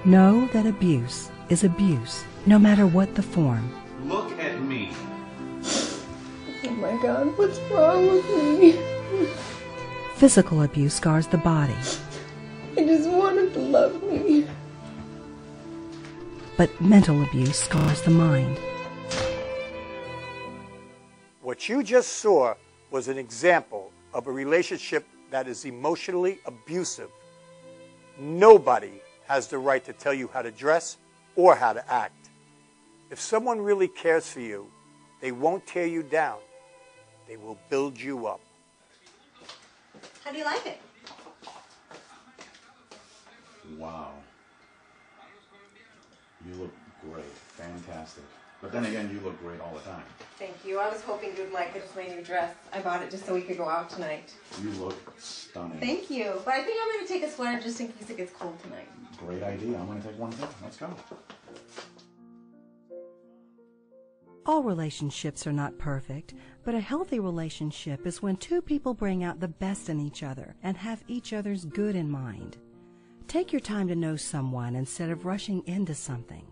Know that abuse is abuse, no matter what the form. Look at me. Oh my God, what's wrong with me? Physical abuse scars the body, I just wanted to love me. but mental abuse scars the mind. What you just saw was an example of a relationship that is emotionally abusive. Nobody has the right to tell you how to dress or how to act. If someone really cares for you, they won't tear you down. They will build you up. How do you like it? Wow. You look great. Fantastic. But then again, you look great all the time. Thank you. I was hoping you'd like it. It's my new dress. I bought it just so we could go out tonight. You look stunning. Thank you. But I think I'm going to take a sweater just in case it gets cold tonight. Great idea. I'm going to take one too. Let's go. All relationships are not perfect, but a healthy relationship is when two people bring out the best in each other and have each other's good in mind. Take your time to know someone instead of rushing into something.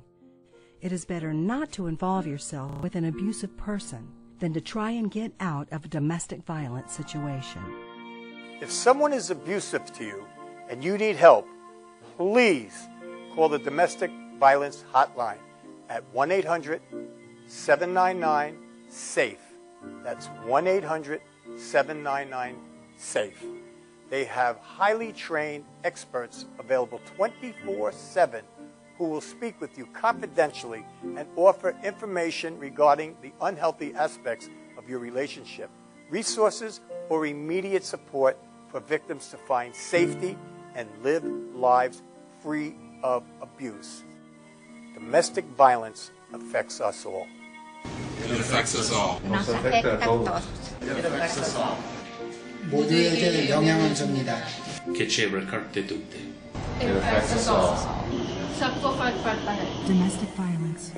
It is better not to involve yourself with an abusive person than to try and get out of a domestic violence situation. If someone is abusive to you and you need help, please call the Domestic Violence Hotline at 1-800-799-SAFE. That's 1-800-799-SAFE. They have highly trained experts available 24/7 who will speak with you confidentially and offer information regarding the unhealthy aspects of your relationship, resources, or immediate support for victims to find safety and live lives free of abuse. Domestic violence affects us all. It affects us all. Nos afecta a todos. It affects us all. 모두에게 영향을 줍니다. Che ci ricarte tutte. It affects us all. Domestic violence.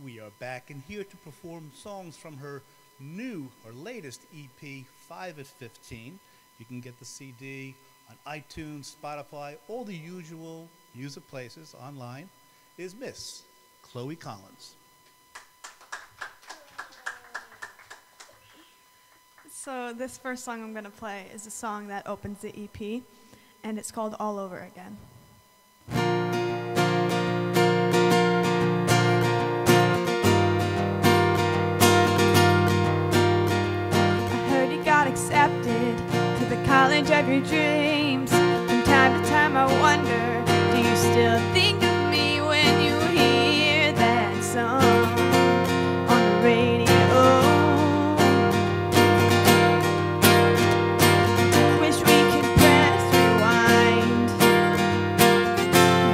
We are back and here to perform songs from her latest EP, 5 at 15. You can get the CD on iTunes, Spotify, all the usual music places online, is Miss Chloe Collins. So this first song I'm going to play is a song that opens the EP, and it's called All Over Again. Accepted to the college of your dreams. From time to time I wonder, do you still think of me when you hear that song on the radio? Wish we could press rewind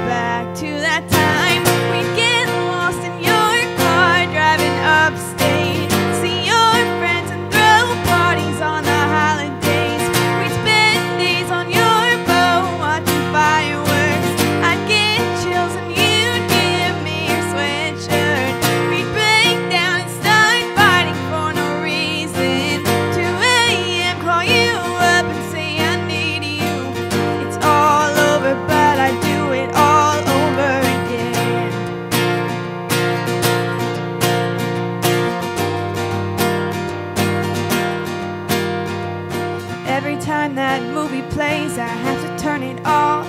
back to that time. We'd get lost in your car driving upstate, see your friends and throw parties on the holidays. We'd spend days on your boat watching fireworks. I'd get chills and you'd give me your sweatshirt. We'd break down and start fighting for no reason. 2 a.m. call you up and say I need you. It's all over, but I do it all over again. Every time that movie plays, I have to turn it off.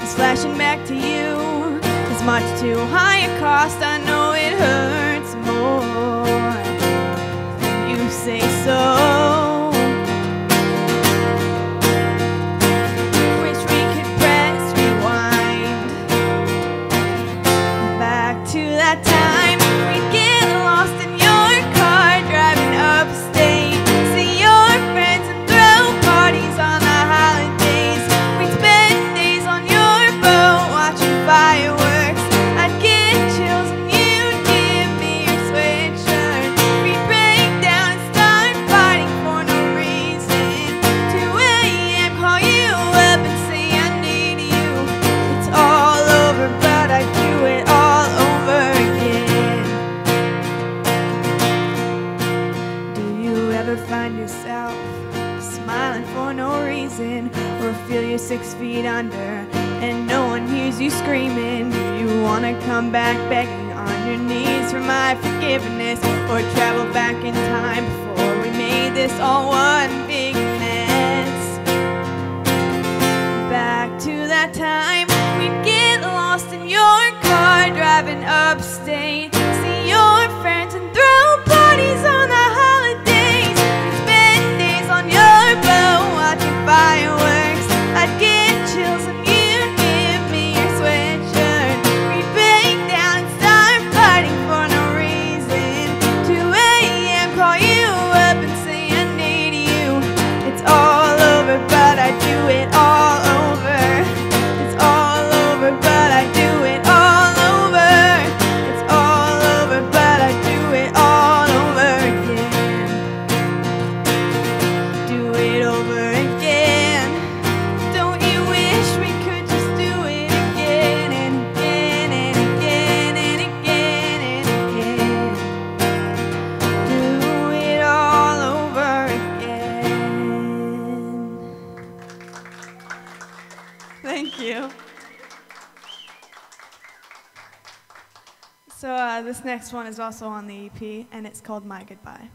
It's flashing back to you. It's much too high a cost. I know it hurts more than you say so. that time we'd get lost in your car driving upstate. See your friends and throw parties on the holidays. We'd spend days on your boat watching fireworks. I'd get chills and you'd give me your sweatshirt. We'd break down and start fighting for no reason. 2 a.m. call you up and say I need you. It's all over, but I do it all over again. Do you ever find yourself smiling for no reason, or feel you're 6 feet under and no one hears you screaming? Do you wanna come back begging on your knees for my forgiveness, or travel back in time before we made this all one big mess? Back to that time we'd get lost in your car driving upstate. See your friends and throw parties on the holidays. We'd spend days on your boat watching fireworks. I'd get chills and you'd give me your sweatshirt. We'd break down and start fighting for no reason. 2 a.m. call you up and say I need you. It's all over, but I do it all over. It's all over, but I do it all over. It's all over, but I do it all over again. Do it over again. Don't you wish we could just do it again and again and again and again and again? Do it all over again. Thank you. So this next one is also on the EP, and it's called My Goodbye.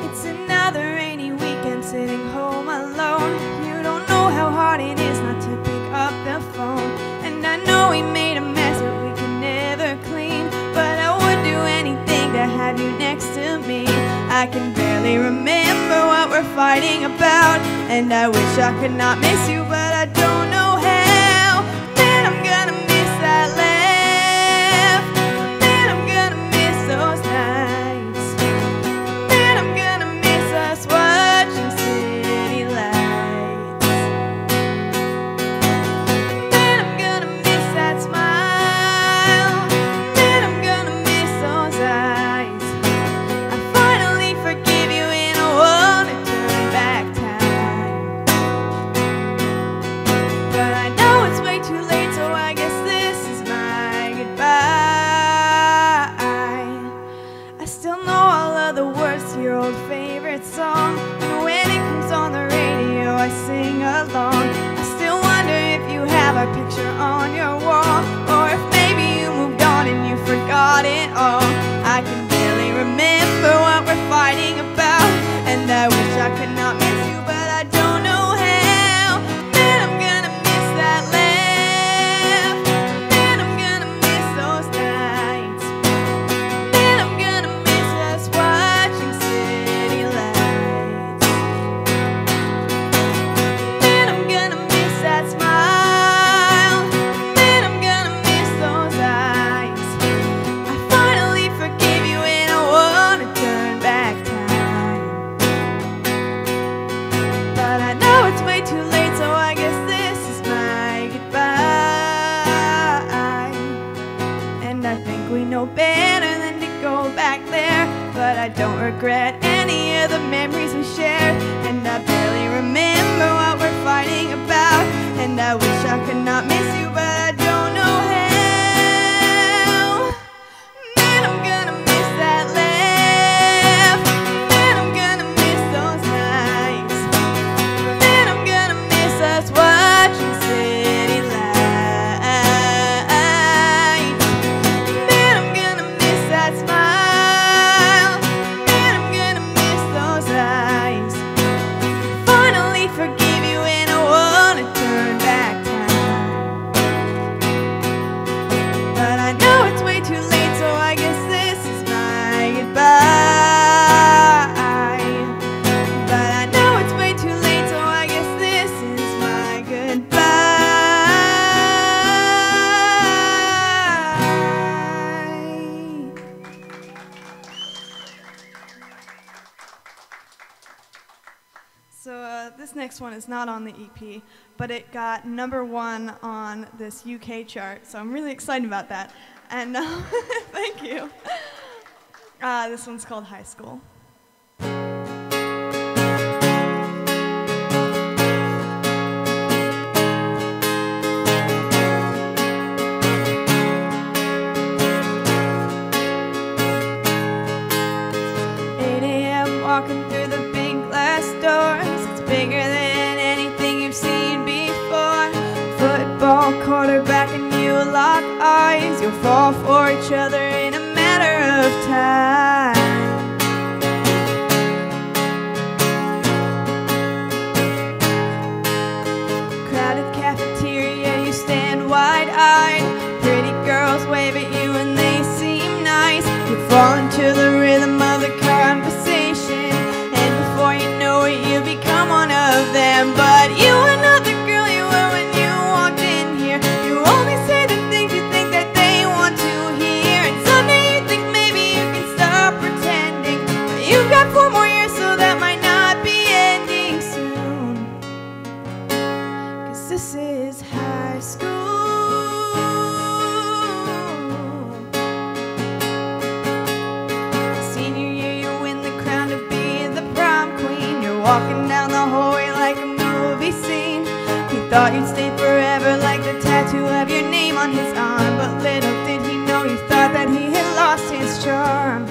It's another rainy weekend sitting home alone. You don't know how hard it is not to pick up the phone. And I know we made a mess that we can never clean, but I would do anything to have you next to me. I can barely remember what we're fighting about, and I wish I could not miss you, but I don't know how. Man, I'm gonna miss that laugh. Man, I'm gonna miss those nights. Man, I'm gonna miss us watching city lights. Man, I'm gonna miss that smile. Man, I'm gonna miss those eyes. I finally forgive you and I wanna turn back time. But I know it's way too late, so I guess this is my goodbye. I still know all of the words to your old favorite song, and when it comes on the radio I sing along. I still wonder if you have our picture on your wall, or if maybe you moved on and you forgot it all. I can barely remember what we're fighting about, and I wish I could not miss you, but I don't know how. Man, I'm gonna miss that laugh. Man, I'm gonna miss those nights. Man, I'm gonna miss us watching city lights. Man, I'm gonna miss that smile. Man, I'm gonna miss those eyes. I finally forgive you and I wanna turn back time. But I know it's way too late, so I guess this is my goodbye. And I think we know better than to go back there, but I don't regret any of the memories we shared. And I barely remember what we're fighting about, and I wish I could not miss you, but I don't know how. Man, I'm gonna miss that laugh. Man, I'm gonna miss those nights. Man, I'm gonna miss us watching city lights. Man, I'm gonna miss that smile. Man, I'm gonna miss those eyes. Finally forgive you and I wanna turn back time. this next one is not on the EP, but it got #1 on this UK chart, so I'm really excited about that. And thank you. This one's called High School. 8 a.m. walking through the big glass doors. It's bigger than anything you've seen before. Football quarterback and you lock eyes. You'll fall for each other in a matter of time. Crowded cafeteria, you stand wide-eyed. Pretty girls wave at you and they seem nice. You fall into the rhythm of the conversation, and before you know it, you become one of them. But you are not the girl you were when you walked in here. You only say the things you think that they want to hear, and someday you think maybe you can stop pretending. But you've got 4 more years, so that might not be ending soon. 'Cause this is high school. Walking down the hallway like a movie scene. He thought you'd stay forever like the tattoo of your name on his arm. But little did he know you thought that he had lost his charm.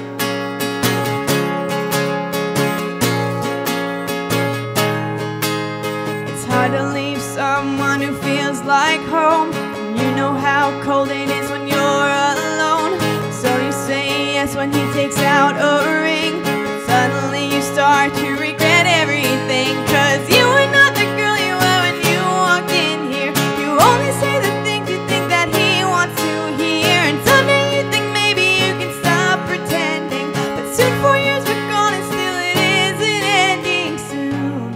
It's hard to leave someone who feels like home. You know how cold it is when you're alone. So you say yes when he takes out a ring. Suddenly you start to regret everything, 'cause you are not the girl you were when you walked in here. You only say the things you think that he wants to hear, and someday you think maybe you can stop pretending. But soon 4 years were gone and still it isn't ending soon.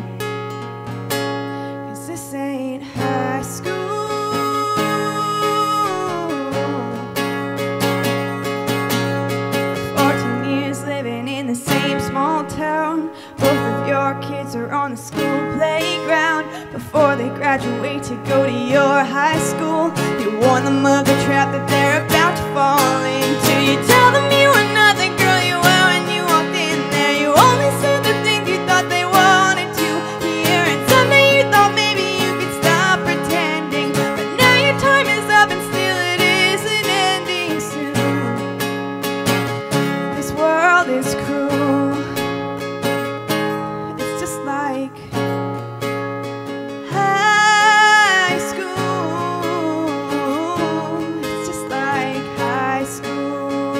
'Cause this ain't high school. 14 years living in the same small town. Both of your kids are on the school playground. Before they graduate to go to your high school, you warn them of the trap that they're about to fall into. You tell them you are not the girl you were when you walked in there. You only said the things you thought they wanted to hear, and someday you thought maybe you could stop pretending. But now your time is up and still it isn't ending soon. This world is cruel. Like high school, it's just like high school.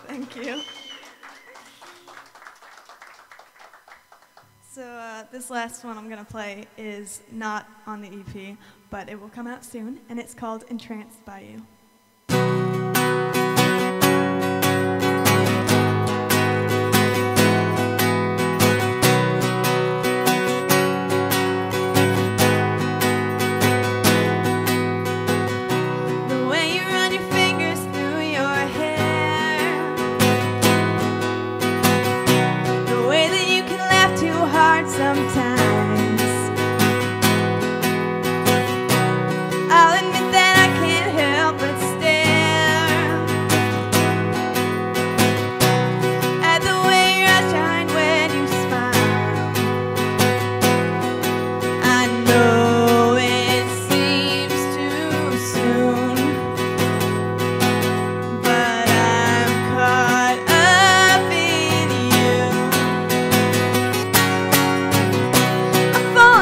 Thank you. So this last one I'm gonna play is not on the EP, but it will come out soon, and it's called Entranced by You. The way you run your fingers through your hair, the way that you can laugh too hard sometimes. I'll admit that I can't help but stare at the way your eyes shine when you smile. I know it seems too soon, but I'm caught up in you. I fall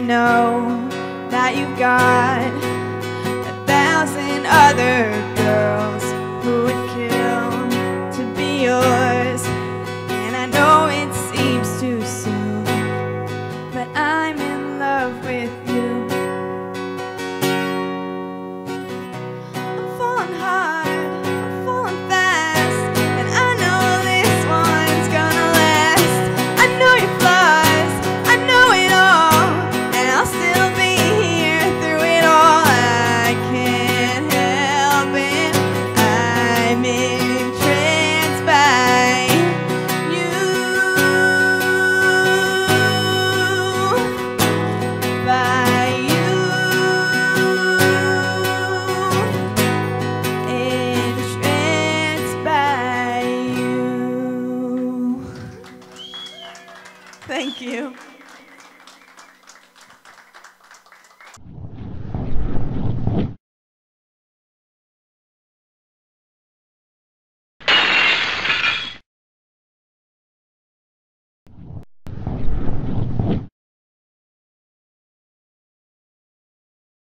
know that you've got 1,000 other girls who would kill to be yours. And I know it seems too soon, but I'm in love with you.